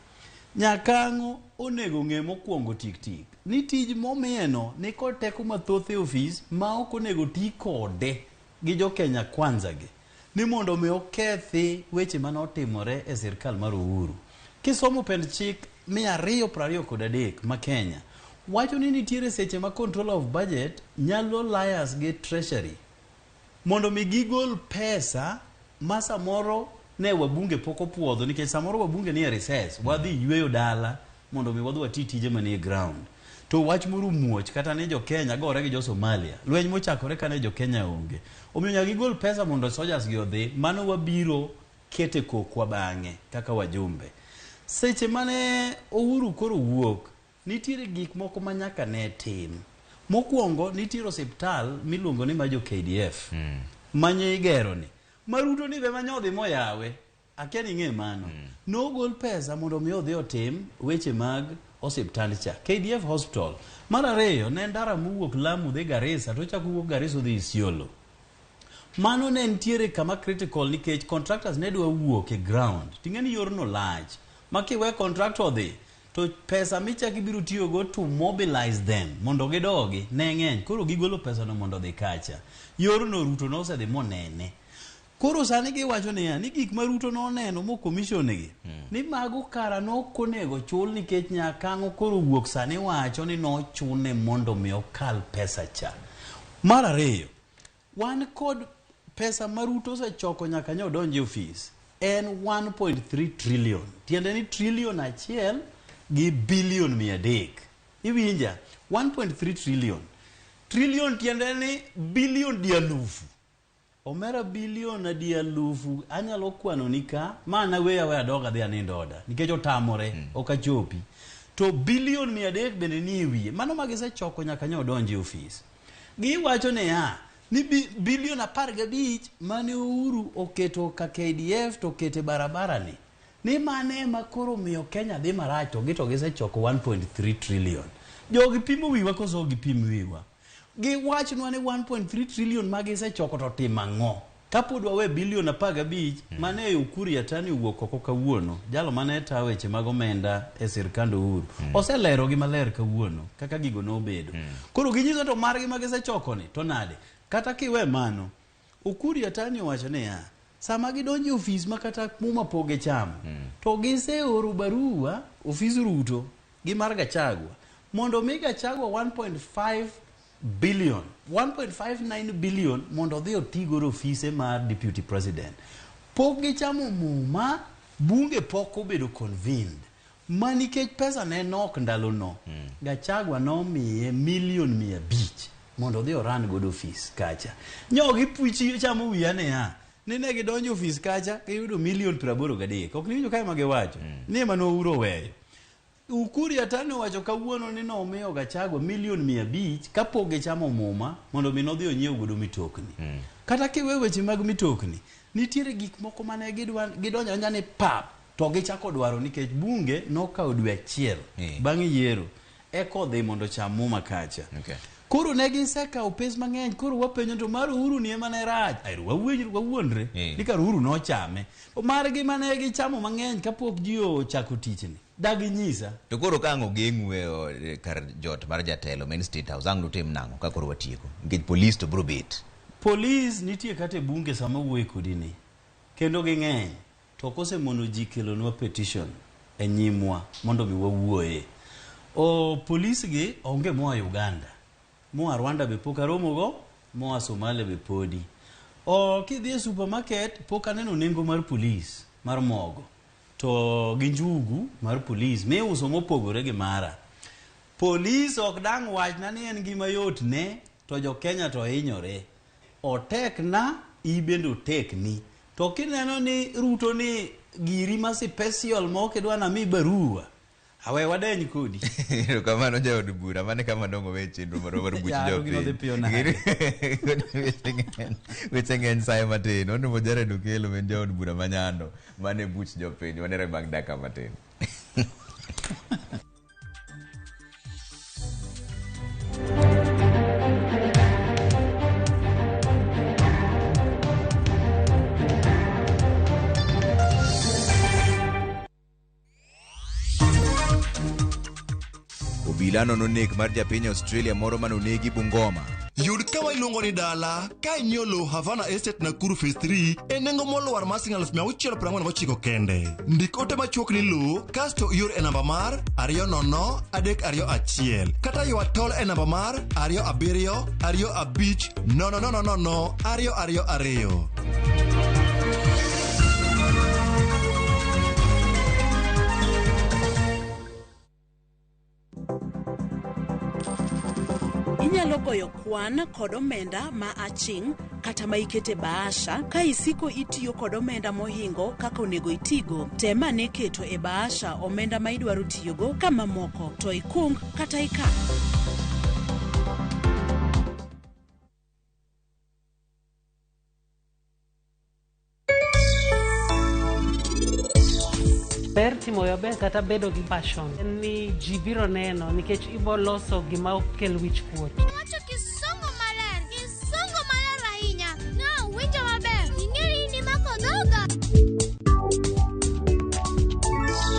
Nyakang'o onego ng'e mokwongo tik ni tij momieno ni kod teko mathoth e ofis ma ok onego ti kode gi jo Kenya kwanza gi ni mondo mi okethi weche manotimore e sirkal mar Uhuru. Kisomo pend chik 223 ma Kenya wacho ni nitiere seche ma control of budget nyalo liars gi treasury mondo mi gigol pesa ma samoro ne wabunge poko puodho nikech samoro wabunge ni e recess wadhi yweyo dala mondo mi wadhi wati tije manie ground. To wach moro muoch kata ne jo Kenya gore gi jo Somalia lweny mochakore kane jo Kenya onge omiyo nyaka gigol pesa mondo soldiers gi odhi mano wabiro kete kokwa bang'e kaka wajumbe. Seche mane Uhuru koro wuok nitiere gik moko ma nyaka ne tim. Mokwongo nitiere hospital miluongo ni majo KDF manye igero ni maruto ni be manyodhi moyawe akia ni ng'e mano nogol pesa mondo mi odhi otim weche mag hospital cha KDF hospital. Mar ariyo ne ndara muwuok Lamu dhi Garissa to chako wuok Garissa dhi Isiolo. Mano ne nitiere kama critical nikech contractors ne dwa wuok e ground ting'eni yorno lach makiwe contractor dhi to pesa michaki biro tiyo go to mobilize them mondo gidogi ne ng'eny koro gigolo pesa no mondo dhi kacha. Yorno Ruto no osedhi monene. Koro sani giwacho ni gik ma Ruto noneno mo commission gi ni mago kara nokonego chul nikech Nyakang'o koro wuok sani wacho ni nochune mondo mi okal pesa cha. Mar ariyo wan kod pesa ma Ruto osechoko nyaka nyo donje office en 1.3 trillion. Tiende ni trillion achiel gi billion 300. Iwinja 1.3 trillion. Trillion tiende ni billion di alufu. Omera billion adi alufu anyalo kwano nika mana weya doga dhi anindoda nikech otamore okachopi. To billion 300 bende ni wiye mano magisechoko nyaka nyo donje office. Giwacho ni billion 15 mane Uhuru oketo ka KDF to kete barabara ni mane makoro miyo Kenya dhi marach to gisechoko 1.3 trillion. Jogi pimo wiwa koso gipimo wiwa. Giwachnwa ni 1.3 trillion magisechoko to timang'o. Kapod wawe billion 15 mane Ukuru Yatani wuok oko kawuono jalo mane ta weche mag omenda e sirkand Uhuru oselero gi maler kawuono kaka gigo nobedo. Koro ginyiso to margi magisechoko ni to nade. Kata kiwe mano Ukuru Yatani owacho ni sama gidonje ofis makata kuma poge cham to giseoro barua ofis Ruto gi mar Gachagua mondo mi Gachagua 1.5 billion 1.59 billion mondo dhi otigo ofise mar deputy president. Pok gichamo muma bunge pok obedo convened manikech pesa ne nok ndalo no Gachagua nomiye million 500 mondo dhi oran godo office kacha. Nyogi puchi chamo wiyane ne gidonjo office kacha giyudo million 83. Ok niwinjo kae magiwacho ni mano uro weyo. Ukuru Yatani wacho kawuono ni nomiyo Gachagua million 500 kapok gichamo muma mondo mi nodhi onyiew godo mitokni. Kata kiwe weche mag mitokni nitiere gik moko mane gidonjo nyane pap to gichako dwaro nikech bunge nokawo dwe achiel bang' yiero eko dhi mondo cham muma kacha. Koro negi seka opes mang'eny, koro wapenjo to mar Uhuru ni ema ne rach. Ayro wawuondre ni kar Uhuru nochame. Margi mane gichamo mang'eny kapok ji ochako tichni. Dagi nyisa. To koro kang'o geng'we kar jot mar jatelo main State House ang' notim nang'o ka koro watieko. Nikech polis to bro bet. Polis nitie kate bunge sama wuoye kodi ni. Kendo ging'eny. To kose mono ji kelonwa petition e nyimwa mondo mi wawuoye. Polis gi onge moa Uganda. Moa Rwanda be pok aromogo, moa Somalia be podi. Kidhi e supermarket pok aneno nengo mar polis mar mogo. To gi njugu mar polis me uso mopogore gi mara. Polis ok dang' wachna ni en gima yot ne, to jo Kenya to hinyore. Otek na, ibendo otek ni. To kineno ni Ruto ni giri ma special mo kedwa na mi barua. Awe wadeny kodi. Kamano jaod bura mane kama dongo weche ndro mar buch jopi. Weche ng'eny saye matin. Ono mojare dukelo men jaod bura manyando mane buch jopiny wanere bang' daka matin. Bilano nonek mar japiny Australia moro manonegi Bungoma. Yud kawa iluongo ni dala ka inyolo Havana Estate Nakuru Phase 3 e nengo moluar mar siling 649 kende. Ndik ote machuok ni lu kasto ior e namba mar 200-321 kata ywa tol e namba mar 27-25-000-222. Inyalo goyo kwan kod omenda ma aching' kata ma ikete bahasha ka isiko itiyo kod omenda mohingo kaka onego itigo. Tema ne keto e bahasha omenda ma idwaro tiyogo kama moko to ikung kata ikan. Ber timo yo ber kata bedo gi passion ni ji biro neno nikech ibo loso gima okel wich kuot. Wacho kisungu maler ahinya na winjo maber ing'eri ni mako dhoga.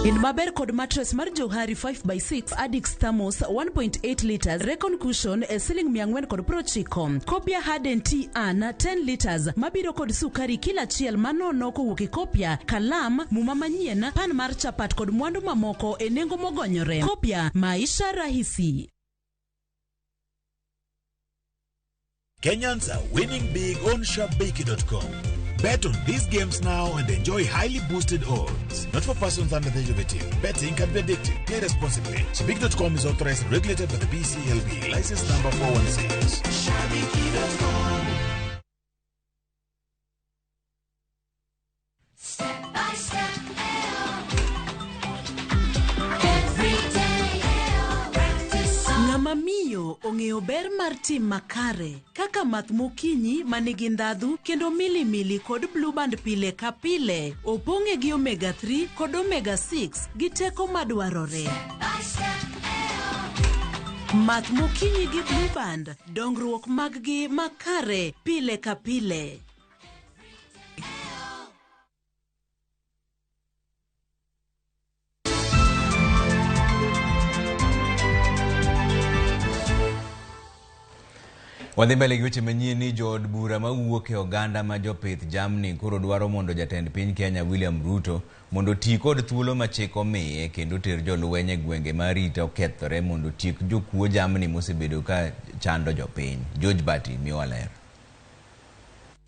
In maber kod mattress mar Johari 5x6 Addix Thermos 1.8 liters Recon Cushion e siling 490. Kopia Harden Tea An 10 liters mabiro kod sukari kila chiel manono kowuok e kopia, kalam, muma manyien, pan mar chapat kod mwandu mamoko e nengo mogonyore. Kopia Maisha Rahisi. Kenyans are winning big on shopbaki.com. Bet on these games now and enjoy highly boosted odds. Not for persons under the age of 18. Betting can be addictive. Play responsibly. Shopbaki.com is authorized and regulated by the BCLB. License number 416. Shopbaki.com. Step by step, every day, practice. Ng'ama miyo ong'eyo ber mar tim makare kaka math mokinyi manigi ndhadhu kendo milimili kod blue band pile ka pile opong'e gi omega 3 kod omega 6 gi teko madwarore. Math mokinyi gi blue band dongruok mag-gi makare pile ka pile. Wadhi mbele gi weche manyien ni jood bura mawuok e oganda ma jopith jamni koro dwaro mondo jatend piny Kenya William Ruto mondo ti kod thuolo ma chik omiye kendo ter jolweny e gwenge ma rito okethore mondo tiek jokuo jamni mosebedo ka chando jopiny. George Bati miwa ler.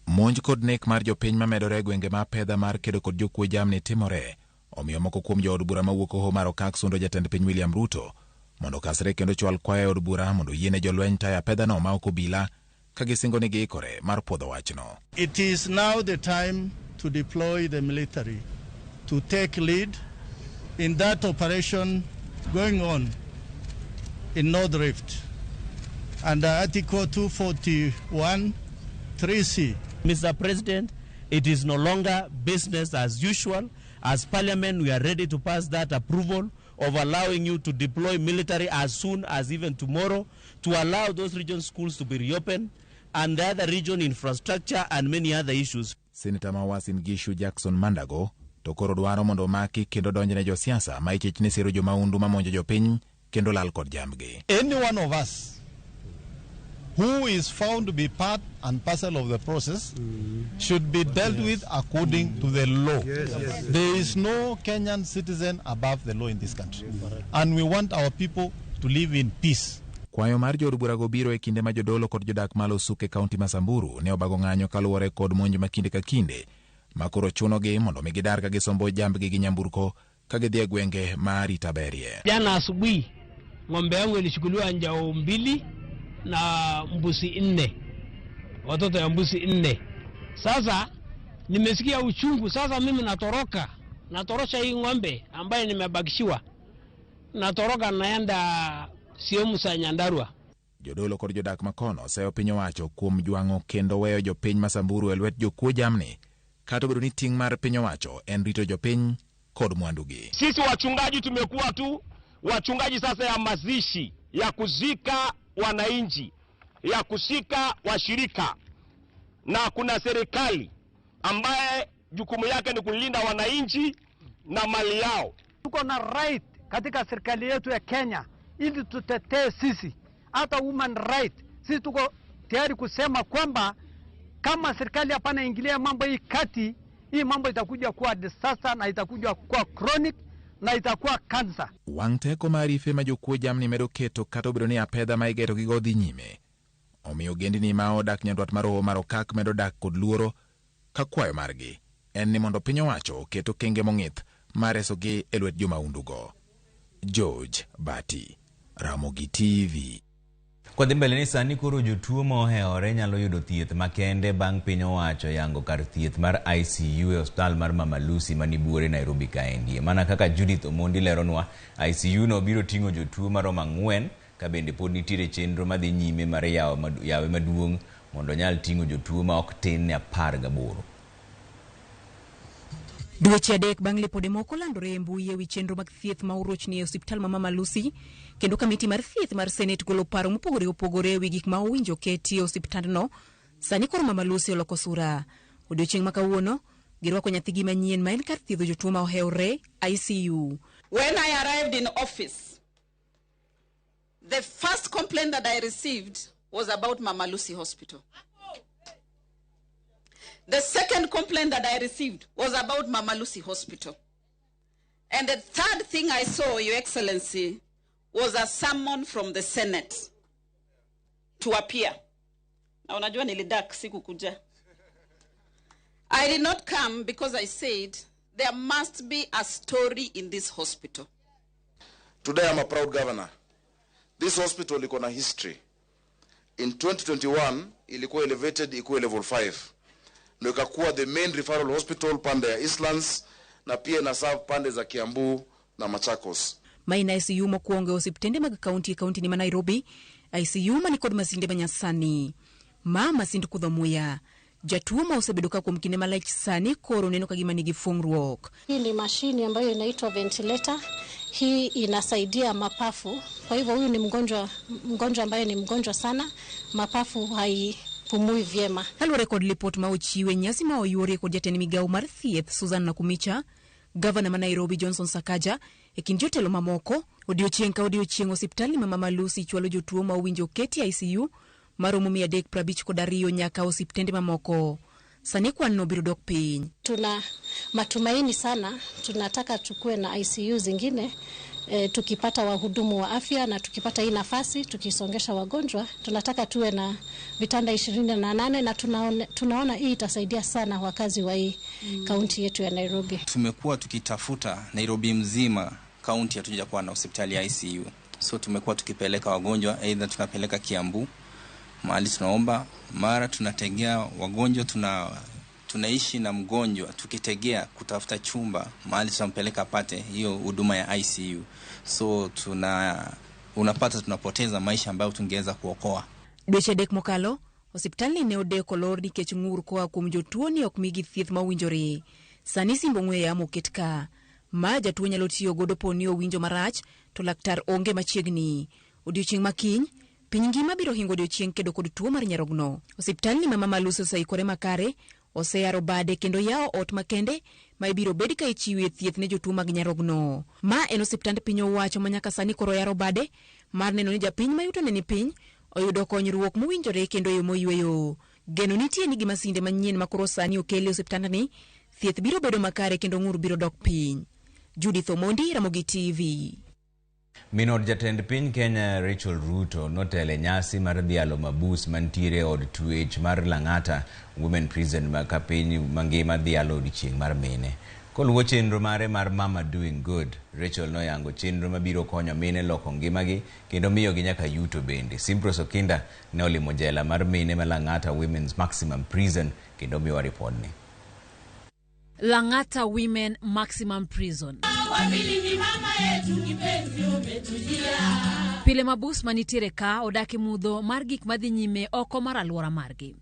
Monj kod nek mar jopiny mamedore e gwenge ma pedha mar kedo kod jokuo jamni timore. Omiyo moko kuom jood bura mawuok Hoho mar Okak sundo jatend piny William Ruto mondo kasre kendo chwal kwayo od bura mondo yiene jolweny taya pedhano ma ok obila ka gisingo ni giikore mar puodho wachno. It is now the time to deploy the military to take lead in that operation going on in North Rift under Article 241 3C. Mr. President, it is no longer business as usual. As Parliament, we are ready to pass that approval of allowing you to deploy military as soon as even tomorrow, to allow those region schools to be reopened, and the other region infrastructure and many other issues. Senator Mawasin Gishu Jackson Mandago to koro dwaro mondo maki kendo donjne josiasa ma ichich siro jomaundu mamonjo jopiny kendo lal kod jambgi. Any one of us who is found to be part and parcel of the process should be dealt with according to the law. There is no Kenyan citizen above the law in this country. And we want our people to live in peace. Kwayo mar jod burago biro e kinde ma jodolo kod jodak malo suke kaunti ma Samburu ne obago ng'anyo kaluwore kod monj ma kinde ka kinde makoro chunogi mondo mi gidar ka gisombo jambgi gi nyamburko ka gidhi e gwenge ma arita berie. Jana asubuhi ng'ombe yangu ilichukuliwa njao 2 na mbuzi 4, watoto ya mbuzi 4. Sasa nimesikia uchungu, sasa mimi natorosha hii ng'ombe ambaye nimebakishiwa, natoroka naenda sehemu za Nyandarua. Jodolo kod jodak makono seyo piny owacho kuom jwang'o kendo weyo jopiny ma Samburu e lwet jokuo jamni, kata obedo ni ting' mar piny owacho en rito jopiny kod mwandugi. Sisi wachungaji tumekuwa tu wachungaji sasa ya mazishi, ya kuzika wananchi, ya kusika washirika, na kuna serikali ambaye jukumu yake ni kulinda wananchi na mali yao. Tuko na right katika serikali yetu ya Kenya ili tutetee sisi, hata human right. Sisi tuko tayari kusema kwamba kama serikali hapana ingilia mambo hii kati, hii mambo itakuja kuwa disaster na itakuja kuwa chronic na itakuwa cancer. Wang' teko marife ma jokuo jamni medo keto kata obedo ni apedha ma igeto gigo dhi nyime. Omiyo gendini ma odak nyandwat mar Hoho mar Okak medo dak kod luoro ka kwayo margi en ni mondo piny owacho keto kenge mong'ith mar resogi e lwet jomaundugo. George Bati, Ramogi TV. Kwa mbele ni sani koro jotuo mohewore nyalo yudo thieth makende bang' piny owacho yango kar thieth mar ICU e hospital mar Mama Lucy mani Buore Nairobi kaendi. Mana kaka Judith Omondi leronwa, ICU no biro ting'o jotuo maromo 4 ka bende pod nitiere chenro madhi nyime mar yawe maduong' mondo nyal ting'o jotuo ma ok tin 18. Dweche adek bang' lipode moko landore e mbui ewi chenro mag thieth ma orochni e osiptal ma Mama Lucy, kendo kamiti mar thieth mar Senate golo paro mopogore opogore ewi gik ma owinjo keti e osiptandno. Sani koro Mama Lucy oloko sura. Odiochieng' ma kawuono girwako nyathigi manyien ma en kar thiedho jotuo ma ohewre ICU. When I arrived in office, the first complaint that I received was about Mama Lucy Hospital. The second complaint that I received was about Mama Lucy Hospital. And the third thing I saw, Your Excellency, was a summon from the Senate to appear. Na unajua nilidak siku kuja. I did not come because I said there must be a story in this hospital. Today I'm a proud governor. This hospital iko na history. In 2021 ilikuwa elevated ikuwa level 5. Ndio ikakuwa the main referral hospital pande ya Eastlands na pia na serve pande za Kiambu na Machakos. Maina ICU mokuonge osiptende mag kaunti ni ma Nairobi, ICU mani kod masinde manyasani. Masind kudho muya. Jatuo ma osebedo ka kuom kinde malach sani koro neno kagima nigi fungruok. Hii ni mashini ambayo inaitwa ventilator. Hii inasaidia mapafu. Kwa hivyo huyu ni mgonjwa ambaye ni mgonjwa sana. Mapafu haipumui vyema. Kaluwore kod lipot ma ochiwe nyasi ma oyuore kod jatend migao mar thieth Susan Nakumicha, Gavana ma Nairobi Johnson Sakaja, e kind jotelo mamoko, odiochieng' ka odiochieng' osiptali ma Mama Lucy chwalo jotuo ma owinjo keti ICU maromo 352 nyaka osiptende mamoko. Sani kwan no biro dok piny. Tuna matumaini sana, tunataka tukue na ICU zingine tukipata wahudumu wa afya na tukipata hii nafasi tukisongesha wagonjwa. Tunataka tuwe na vitanda 28 na tunaona hii itasaidia sana wakazi wa hii kaunti yetu ya Nairobi. Tumekuwa tukitafuta Nairobi mzima kaunti hatuja kuwa na hospitali ya ICU. So tumekuwa tukipeleka wagonjwa, either tunapeleka Kiambu mahali tunaomba, mara tunategea wagonjwa, tunaishi na mgonjwa tukitegea kutafuta chumba mahali tunampeleka apate hiyo huduma ya ICU. So unapata tunapoteza maisha ambayo tungeweza kuokoa. Dweche adek mokalo, osiptali ne odeko lor nikech ng'ur koa kuom jotuo ni ok migi thieth ma owinjore. Sani simbo ng'we yamo oket ka. ma jatuo nyalo tiyo godo poni owinjo marach to laktar onge machiegni. Odiochieng' makiny piny ngima biro hingo odiochieng' kedo kod tuo mar nyarogno. Osiptalni ma Mama Lucy oseikore makare, oseyaro bade kendo yawo ot makende ma ibiro bed ka ichiwe thieth ne jotuo mag nyarogno. Ma en osiptand piny owacho ma nyaka sani koro yaro bade mar neno ni japiny mayuto ne ni piny oyudo konyruok mowinjore kendo yo moyweyo. Geno nitie ni gima sinde manyien ma koro sani okele osiptandni, thieth biro bedo makare kendo ng'ur biro dok piny. Judith Omondi, Ramogi TV. Minod jatend piny Kenya Rachel Ruto notele nyasi mar dhialo mabus mantiere od twech mar Lang'ata Women Prison ma ka piny mangima dhialo odiochieng' mar mine. Koluwo chenro mare mar Mama Doing Good, Rachel noyango chenro mabiro konyo mine loko ngimagi kendo miyogi nyaka yuto bende. Simpros Okinda ne olimo jela mar mine ma Lang'ata Women's Maximum Prison kendo miwa ripodni. Lang'ata Women Maximum Prison. Pile mabus manitiere ka odaki mudho mar gik madhi nyime oko mar alwora margi.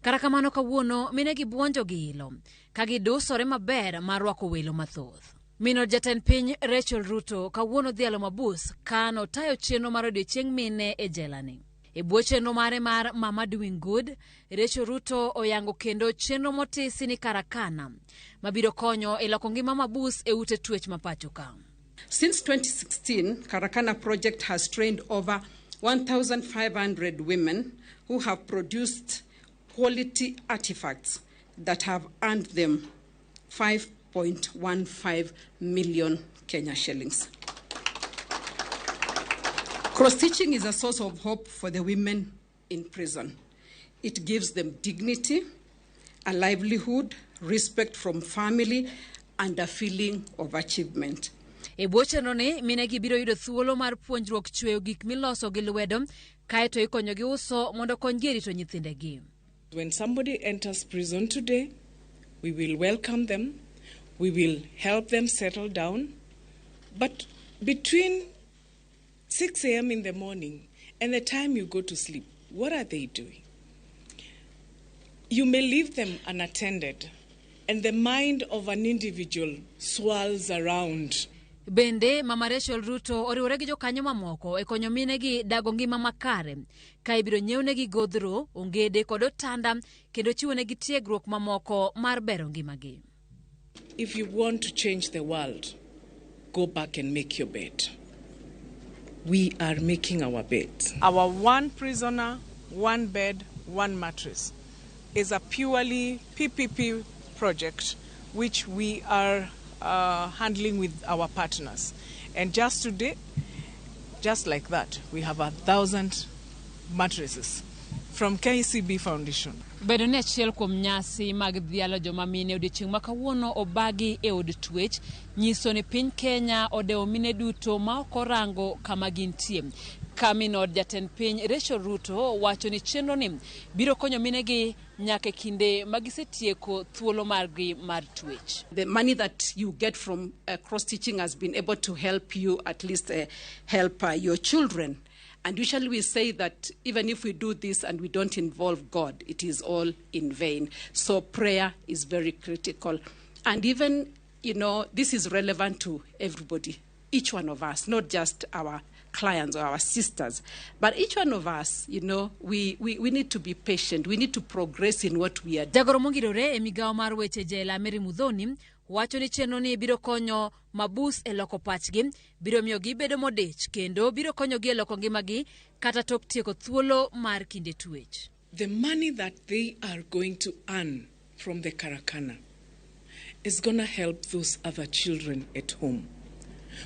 Kara kamano kawuono mine gi buonjo gi ilo ka gidusore maber mar rwako welo mathoth. Minod jatend piny Rachel Ruto kawuono dhialo mabus kano tayo chenro mar odiochieng' mine e jelani. E bwo chenro mare mar Mama Doing Good, Rachel Ruto oyango kendo chenro motisi ni Karakana mabiro konyo e loko ngima mabus e ute twech mapacho ka. Since 2016, Karakana project has trained over 1,500 women who have produced quality artifacts that have earned them 5.15 million Kenya shillings. Cross-stitching is a source of hope for the women in prison. It gives them dignity, a livelihood, respect from family, and a feeling of achievement. E bwo chenro ni mine gi biro yudo thuolo mar puonjruok chweyo gik miloso gi lwedo kaeto ikonyo gi uso mondo konygi rito nyithindegi. When somebody enters prison today, we will welcome them, we will help them settle down, but between 6 a.m. in the morning and the time you go to sleep, what are they doing? You may leave them unattended, and the mind of an individual swirls around. Bende Mama Rachel Ruto oriwore gi jokanyo mamoko e konyo mine gi dago ngima makare ka ibiro nyiewne godhro, ongede kod otanda kendo chiwone gi tiegruok mamoko mar bero ngimagi. If you want to change the world, go back and make your bed. We are making our beds. Our one prisoner, one bed, one mattress is a purely PPP project which we are handling with our partners. And just today, just like that, we have 1,000 mattresses from KCB Foundation. Bedo ni achiel kuom nyasi mag dhialo joma mine odiochieng' ma kawuono obagi e od twech nyiso ni piny Kenya odewo mine duto ma ok orango kama gintie. Kaminod jatend piny Rachel Ruto wacho ni chenro ni biro konyo mine gi nyaka kinde magisetieko thuolo margi mar twech. The money that you get from cross-stitching has been able to help you at least help your children. And usually we say that even if we do this and we don't involve God, it is all in vain. So prayer is very critical. And even, this is relevant to everybody, each one of us, not just our clients or our sisters, but each one of us, we need to be patient. We need to progress in what we are doing. Jagoro mongirore e migawo mar weche jela Mary Mudhoni wacho ni chenro ni biro konyo mabus e loko pachgi, biro miyo gibedo modich kendo biro konyo gi e loko ngimagi kata tok tieko thuolo mar kinde twech. The money that they are going to earn from the Karakana is going to help those other children at home.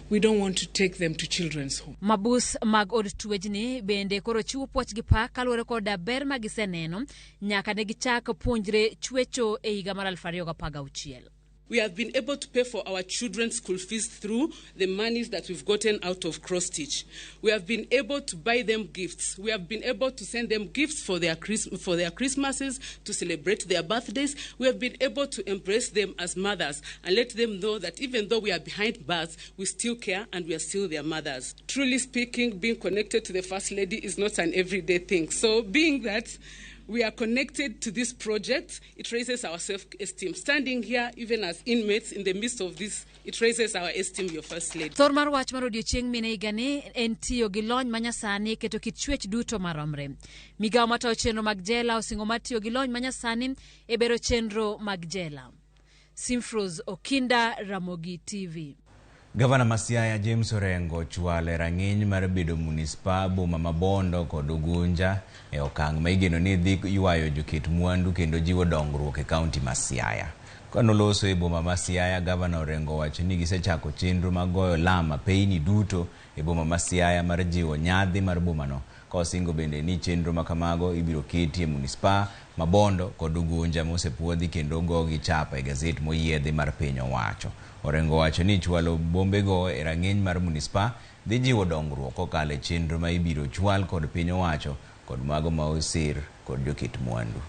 We don't want to take them to children's home. Mabus mag od twech ni bende koro chiwo puoch gi pak kaluwore koda ber ma giseneno nyaka ne gichak puonjre chwecho e higa mar 2016. We have been able to pay for our children's school fees through the monies that we've gotten out of cross-stitch. We have been able to buy them gifts. We have been able to send them gifts for their Christmases, to celebrate their birthdays. We have been able to embrace them as mothers and let them know that even though we are behind bars, we still care and we are still their mothers. Truly speaking, being connected to the First Lady is not an everyday thing. So being that we are connected to this project. It raises our self-esteem. Standing here, even as inmates in the midst of this, it raises our esteem, your First Lady. Thor mar wach mar odiochieng' mine igani en tiyo gi lony manyasani keto kit chwech duto maromre. Migawo matayo chenro mag jela osingo mar tiyo gi lony manyasani e bero chenro mag jela. Simfros Okinda, Ramogi TV. Gavana Masiaya James Orengo chwale rang'iny mar bedo munispa boma mabondo kod Ugunja e okang' ma igeno ni dhi ywayo joket mwandu kendo jiwo dongruok e kaunti Masiaya. Kanoloso e boma Masiaya, Gavana Orengo wacho ni gisechako chenro mag goyo lama peini duto e boma Masiaya mar jiwo nyadhi mar bomano. Kosingo bende ni chenro makamago ibiro keti e munispa mabondo kod Ugunja mosepuodhi kendo gogi chapa e gazet moyiedhi mar piny owacho. Orengo wacho ni chwalo bombego e rang'iny mar munispa dhi jiwo dongruok kokalo e chenro ma ibiro chwal kod piny owacho kod mago ma osir kod joket mwandu.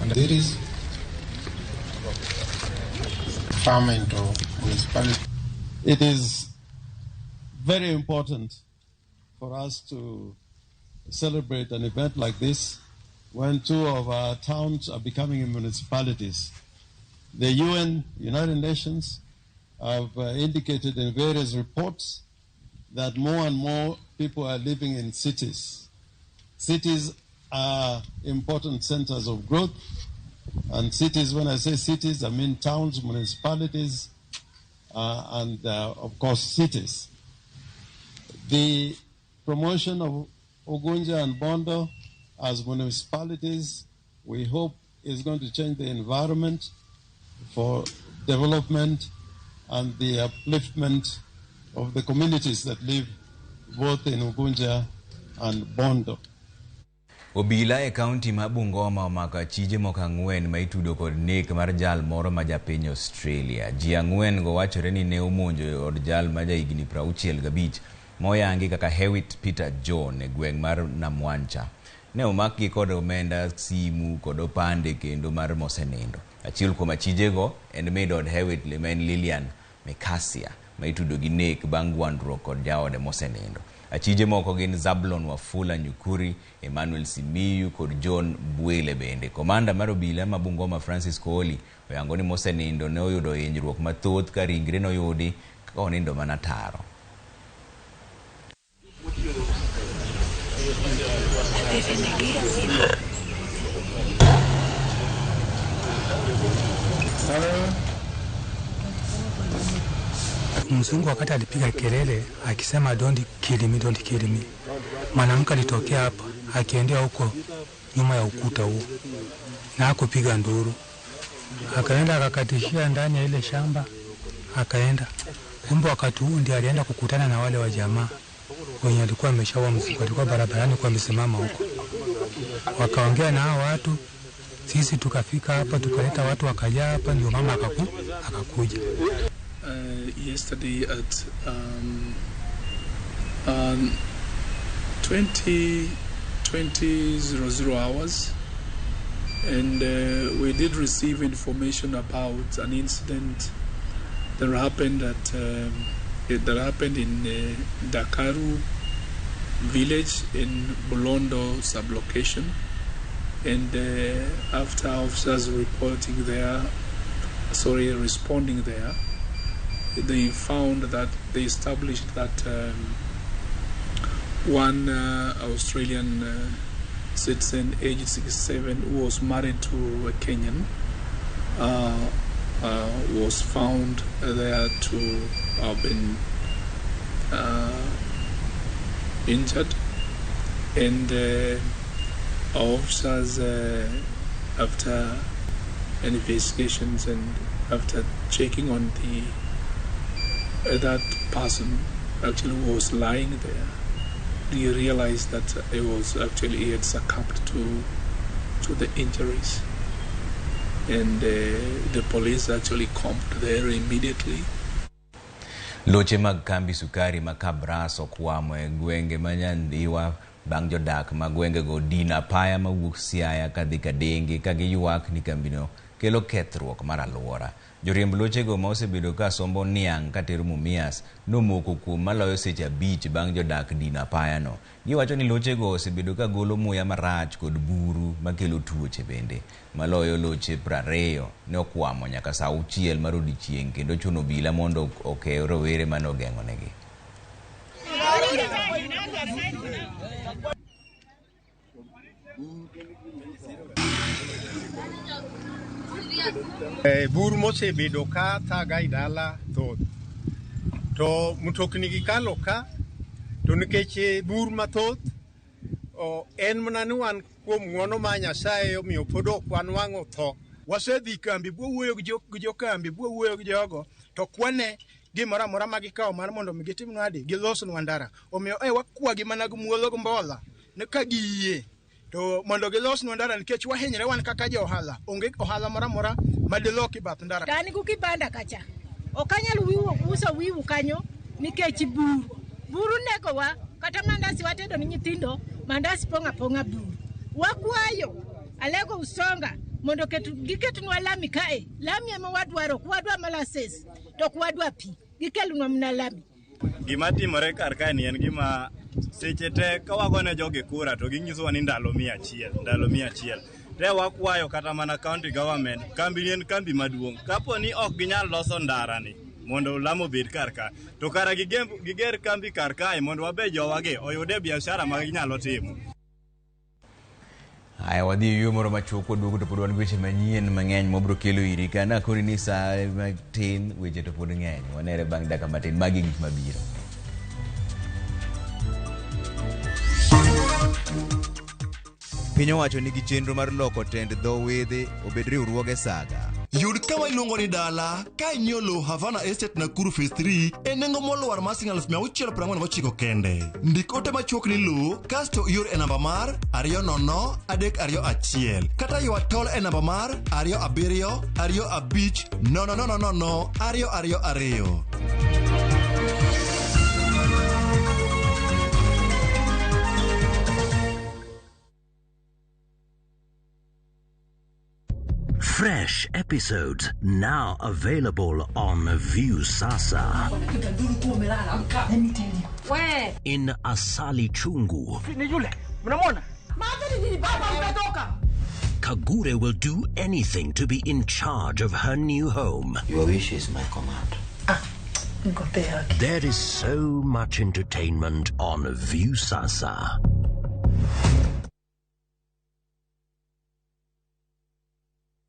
And there is farming to municipality. It is very important for us to celebrate an event like this when two of our towns are becoming municipalities. The UN, United Nations, have indicated in various reports that more and more people are living in cities. Cities are important centers of growth, and cities, when I say cities, I mean towns, municipalities, and of course cities. The promotion of Ugunja and Bondo as municipalities, we hope, is going to change the environment for development and the upliftment of the communities that live both in Ugunja and Bondo. Obila e kaunti ma Bungoma omako achije moko 4 ma itudo kod nek mar jal moro ma japiny Australia. Ji 4 go wachore ni ne omonjo od jal ma jahigni 65 moyangi kaka Hewitt Peter John e gweng' mar Namwancha. Ne omakgi kod omenda, simu kod opande kendo mar mosenendo. Achiel kuom achijego en maid od Hewitt Lemen Lilian Mekasia ma itudo gi nek bang' gwandruok kod jaode mosenendo. Achije moko gin Zablon Wafula Nyukuri, Emmanuel Simiyu kod John Bwele bende. Komanda mar obila ma Bungoma Francis Kooli oyango ni mosenendo ne oyudo hinyruok mathoth ka ringre noyudi ka onindo mana taro. Mzungu wakati alipiga kelele akisema don't kill me, mwanamke alitokea hapa akiendea huko nyuma ya ukuta huo na akupiga nduru, akaenda akakatishia ndani ya ile shamba, akaenda kumbe wakati huu ndiye alienda kukutana na wale wa jamaa wenye alikuwa ameshaua mzungu, alikuwa barabarani kwa amesimama huko, wakaongea na hao watu. Sisi tukafika hapa tukaleta watu wakaja hapa, ndio mama akakuja. Yesterday at 20:00 hours, and we did receive information about an incident that happened in Dakaru village in Bolondo sublocation, and after officers responding there, they found that they established that one Australian citizen aged 67 who was married to a Kenyan was found there to have been injured, and our officers, after investigations and after checking on that person actually was lying there, we realized that he had succumbed to the injuries, and the police actually combed there immediately. Loche mag kambi sukari makabras okwamo e gwenge manyandiwa bang' jodak mag gwenge go dina paya mawuok Siaya kadhi Kadenge ka giyuak ni kambino kelo kethruok mar alwora. Joriemb lochego ma osebedo ka sombo niang' katero Mumias nomoko kuom maloyo seche 5 bang' jodak din apayano. Giwacho ni lochego osebedo ka golo muya marach kod buru makelo tuoche bende. Maloyo loche 20 ne okwamo nyaka saa 6 mar odiechieng' kendo chuno obila mondo okew rowere manogeng'onegi. Bur mosebedo ka thaga i dala thoth. To mtokni gikalo ka, to nikech bur mathoth, en mana ni wan kuom ng'wono ma Nyasaye omiyo pod ok wan wang'o tho. Wasedhi kambi bwawuoyo gi jokambi, bwawuoyo gi jogo, to kwane gimoro amora ma gikawo mar mondo mi gitim nade, gilosnwa ndara. Omiyo wakwagi mana gi muolo gi mbola, ne ka giyie. To mondo gilosnwa ndara nikech wahinyre wan kaka jo ohala, onge ohala moro amora madiloki bath ndara. Kani ku kibanda kacha, okanyal uso wiwu kanyo nikech buru negowa, kata mandasi watedo ni nyithindo, mandasi pong'a buru. Wakwayo alego usonga mondo giketnwa lami kae. Lami ema wadwaro, kwadwa molasses to kwadwa pi, gikelnwa mna lami. Gima timore kar kae ni en gima seche te ka wagone jogi kura to ginyisowa ni ndalo 100. Te wakwayo kata mana county government, kambi en kambi maduong'. Kapo ni ok ginyal loso ndara ni mondo lamo bed kar ka, to kara giger kambi kar kae mondo wabe jowagi oyude biashara ma ginyalo timo. Aya, wadhi yo moro machuok duogo to pod wan weche manyien mang'eny mobro kelo iri kana kori ni sa matin weche to pod ng'eny. Wanere bang' dakika matin magi gik mabiro. Piny owacho nigi chenro mar loko tend dho wedhe obed riwruoge saga. Yud kama iluongo ni dala ka inyiewo lowo Havana Estate Nakuru Phase 3 e nengo molwar mar Sh649 kende. Ndik ote machuok ni lowo kasto ior e namba mar 200-321 kata ywa tol e namba mar 2725-000-222. Fresh episodes now available on View Sasa. Let me tell you. Where? In Asali Chungu. Kagure will do anything to be in charge of her new home. Your wish is my command. There is so much entertainment on View Sasa.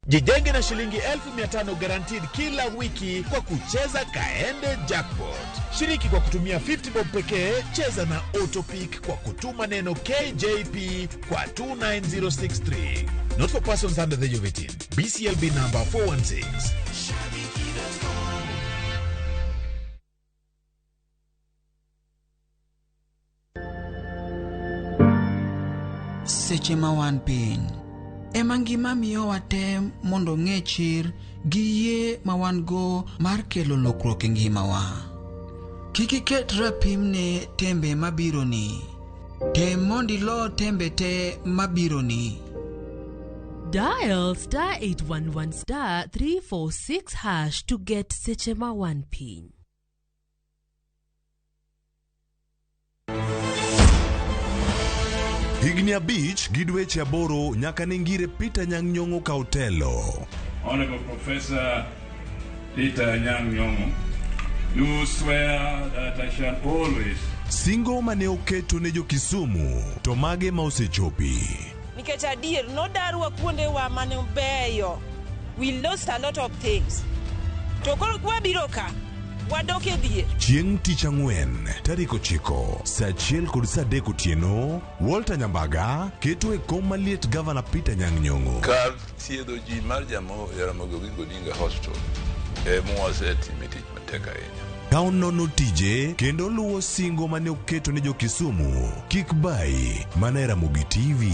Jijenge na shilingi 1500 guaranteed kila wiki kwa kucheza Kaende Jackpot. Shiriki kwa kutumia 50 bob pekee, cheza na Autopic kwa kutuma neno KJP kwa 29063. Not for persons under the age of 18. BCLB number 416. Seche ma wan piny ema ngima miyo watem mondo ng'e chir gi yie ma wan go mar kelo lokruok e ngimawa. Kik iket rapim ne tembe mabironi. Tem mondo ilo tembe te mabironi. Dial *811*346# to get seche ma wan piny. Higni 5 gi dweche 8 nyaka ne ngire Peter Nyang' Nyong'o ka otelo. Honorable Professor Peter Nyang' Nyong'o, do swear that I shall always. Singo mane oketo ne jo Kisumu to mage ma osechopi. Nikech adier nodarwa kuonde wa mane beyo. We lost a lot of things. To koro wabiro ka wadoke dhier. Chieng' tich ang'wen tarik 9 saa 1 kod saa 3 otieno, Walter Nyambaga keto e kom maliet Gavana Peter Nyang' Nyong'o. Kar thiedho ji mar Ramogi Odinga Hospital mowasetime tich matek ahinya. Ka onono tije kendo luwo singo mane oketo ne jo Kisumu, kik bai mana e Ramogi TV.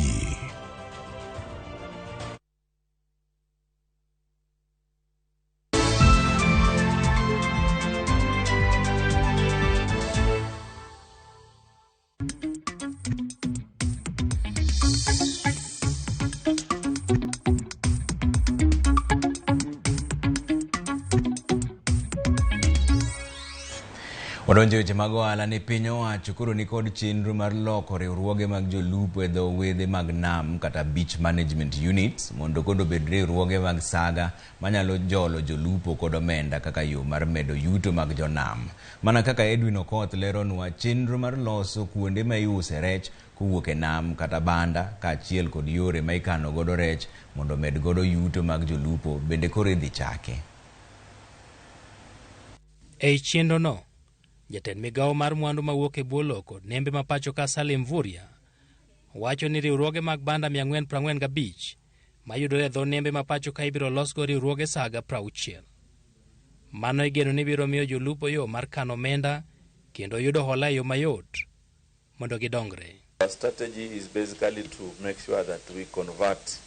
Wadonjo weche mag ohala ni piny owacho koro ni kod chenro mar loko riwruoge mag jolupo e dho wedhe mag nam kata beach management units mondo kondo bed riwruoge mag saga manyalo jolo jolupo kod omenda kaka yo mar medo yuto mag jonam. Mana kaka Edwin Okoth leronwa, chenro mar loso kuonde ma iuse rech kowuok e nam kata banda kaachiel kod yore ma ikano godo rech mondo med godo yuto mag jolupo bende koro idhi chake. Ei chenro no, jatend migawo mar mwandu mawuok e bwo lowo kod nembe ma pacho ka Salim Mvurya wacho ni riwruoge mag banda 445 mayudore e dho nembe ma pacho ka ibiro losgo riwruoge saga 60. Mano igeno ni biro miyo jolupo yo mar kano omenda kendo yudo hola e yo mayot mondo gidongre. Our strategy is basically to make sure that we convert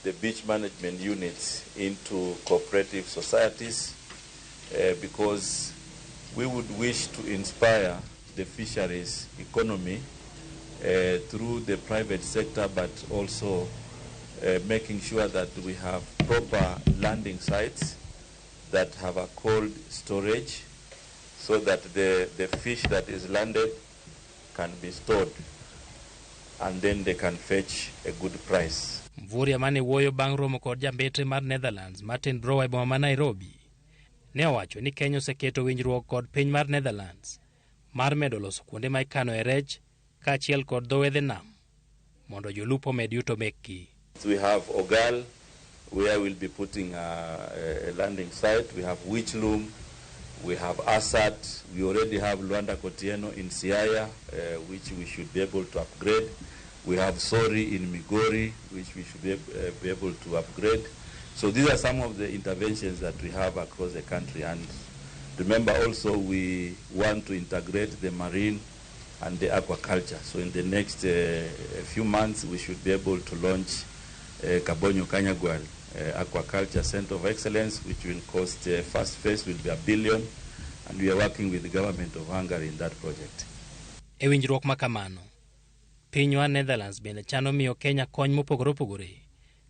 the beach management units into cooperative societies because we would wish to inspire the fisheries economy through the private sector, but also making sure that we have proper landing sites that have a cold storage so that the fish that is landed can be stored and then they can fetch a good price. Mvurya mane wuoyo bang' romo kod jambetre mar Netherlands Martin Browe e boma ma Nairobi ne owacho ni Kenya oseketo winjruok kod piny mar Netherlands mar medo loso kuonde ma ikano e rech kaachiel kod dho wedhe nam mondo jolupo med yuto mekgi. We have Ogal where we'll be putting a landing site. We have Wichloom, we have Asat, we already have Luanda Kotieno in Siaya, which we should be able to upgrade. We have Sori in Migori, which we should be able to upgrade. So these are some of the interventions that we have across the country. And remember also we want to integrate the marine and the aquaculture. So in the next few months we should be able to launch Kabonyo Kanyagwal Aquaculture Center of Excellence, which will cost, first phase will be $1 billion, and we are working with the government of Hungary in that project. E winjruok makamano, pinywa Netherlands bende chano miyo Kenya kony mopogore opogore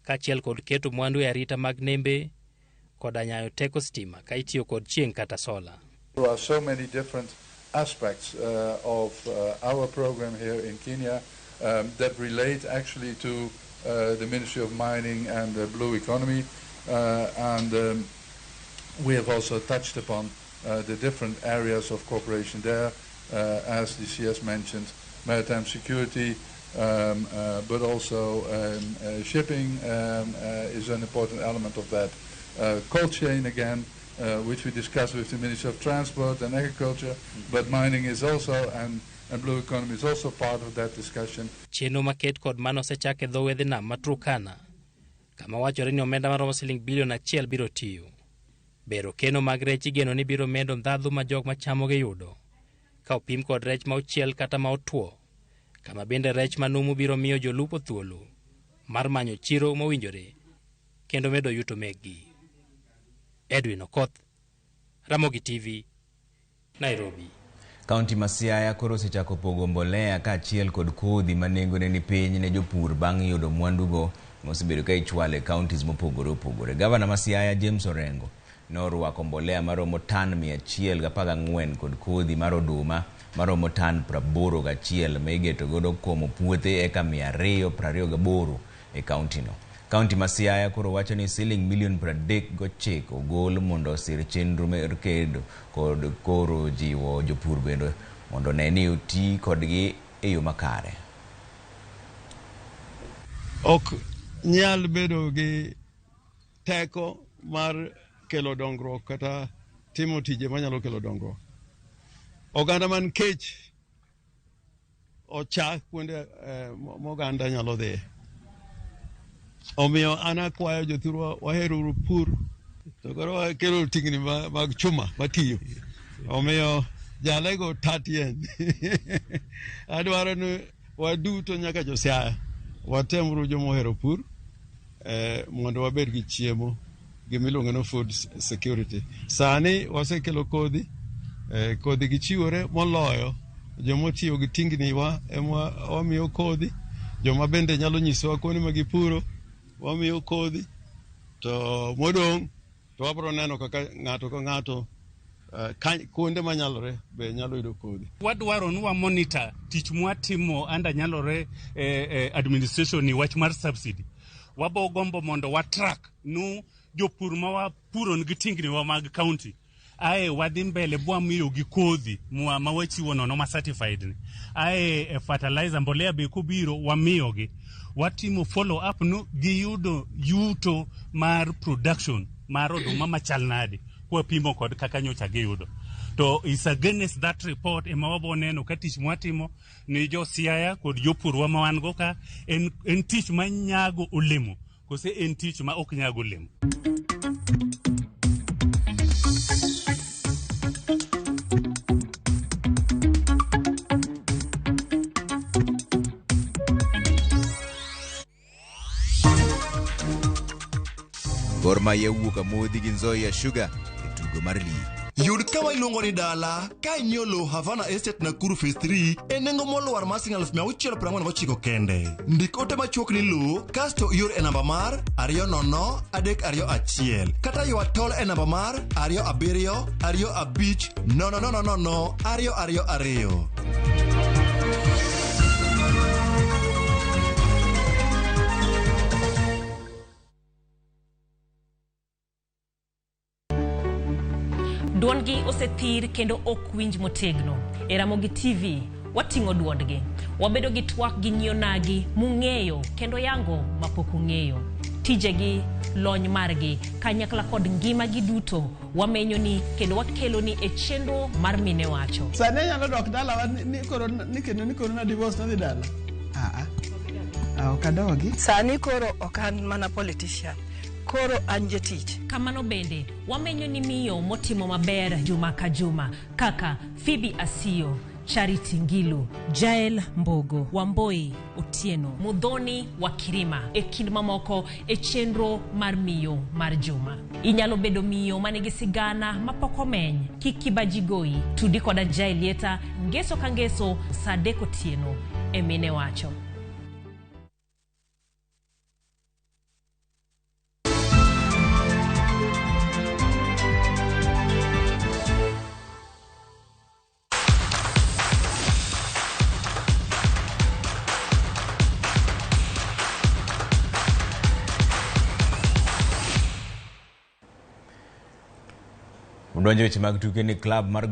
kaachiel kod keto mwandu e arita mag nembe kod nyayo teko stima ka itiyo kod chieng' kata sola. There are so many different aspects of our program here in Kenya that relate actually to the Ministry of Mining and the Blue Economy, and we have also touched upon the different areas of cooperation there, as the CS mentioned, maritime security, but also shipping is an important element of that. Cold chain again, which we discussed with the Ministry of Transport and Agriculture, but mining is also, and blue economy is also part of that discussion. Chenro maket kod mano osechak e dho wedhe nam ma Turkana, kama wachore ni omenda maromo $1 billion biro tiyo. Bero keno mag rech igeno ni biro medo ndhadhu ma jok machamo gi yudo, ka opim kod rech ma ochiel kata ma otuo, kama bende rech manumu biro miyo jolupo thuolo mar manyo chiro mowinjore kendo medo yuto meggi. Edwin Okoth, Ramogi TV, Nairobi. Kaunti ma Siaya koro osechako pogo mbolea kaachiel kod kodhi ma nengone ni piny ne jopur bang' yudo mwandugo mosebedo ka ichwalo e counties mopogore opogore. Gavana ma Siaya James Orengo norwako mbolea maromo tan 114 kod kodhi mar oduma maromo tan 81 ma igeto godo komo puothe eka 228 e kaunti no. Kaunti ma Siaya koro wacho ni $39 ogol mondo osir chenro mar kedo kod koro jiwo jopur bendo mondo ne ni oti kodgi e yo makare. Ok nyal bedo gi teko mar kelo dongruok kata timo tije manyalo kelo dongruok. Oganda man kech ochak kuonde moganda nyalo dhi. Omiyo an akwayo jothurwa waheruru pur to koro wakelo tingni mag chuma matiyo. Omiyo jalego tatien. Adwaro ni waduto nyaka josiaya watemru jomohero pur mondo wabed gi chiemo gimiluongo no food security. Sani wasekelo kodhi gichiwore moloyo jomotiyo gi tingni wa wamiyo kodhi, joma bende nyalo nyisowa kuonde ma gipuro wamiyo kodhi, to modong' to wabro neno kaka ng'ato ka ng'ato kuonde manyalore be nyalo yudo kodhi. Wadwaro ni wa monitor tich mwatimo anda nyalore administration ni wach mar subsidy. Wabo gombo mondo wa track nu jopur ma wapuro ngi tingni wa mag county. Ae wadhi mbele bwa miyo gi kodhi ma wachiwo nono ma certified ni. Ae fertilizer mbolea be kubiro wa miyo gi. Watimo follow up no gi yuto mar production mar oduma machal nade kwa pimo kod kaka nyocha gi yudo. To is against that report ema wabo neno ka tich mwatimo ni jo Siaya kod jopur wa ma wan go ka en tich ma nyago olemo kose en tich ma ok nyago olemo. Gor Mahia wuok amodhi gi Nzoia Sugar e tugo mar lig. Yud kama iluongo ni dala ka inyiewo lowo Havana Estate Nakuru Phase 3 e nengo moluwar mar Sh649 kende. Ndik ote machuok ni lowo kasto ior e namba mar 200-321 kata ywa tol e namba mar 27-25-000-222. Duondgi osethir kendo ok winj motegno. E Ramogi TV, wating'o duondgi. Wabedo gi twak gi nyionagi mung'eyo kendo yango mapok ung'eyo. Tijegi, lony margi, kanyakla kod ngimagi duto, wamenyo ni kendo wakelo ni e chenro mar mine wacho. Sane nyalo dok dala ni koro na divorce nadhi dala. Okadogi. Sani koro okan mana politician. Koro anje tich. Kamano bende, wamenyo ni miyo motimo maber juma ka juma, kaka Phoebe Asio, Charity Ngilu, Jael Mbogo, Wamboi Otieno, Mudhoni Wakirima, e kind mamoko e chenro mar miyo mar juma. Inyalo bedo miyo manigi sigana mapok omeny, kikibajigoi, tudi koda Jaelieta, ngeso ka ngeso, saa 3 otieno, e mine wacho. Udonjo weche mag tuke ni club mar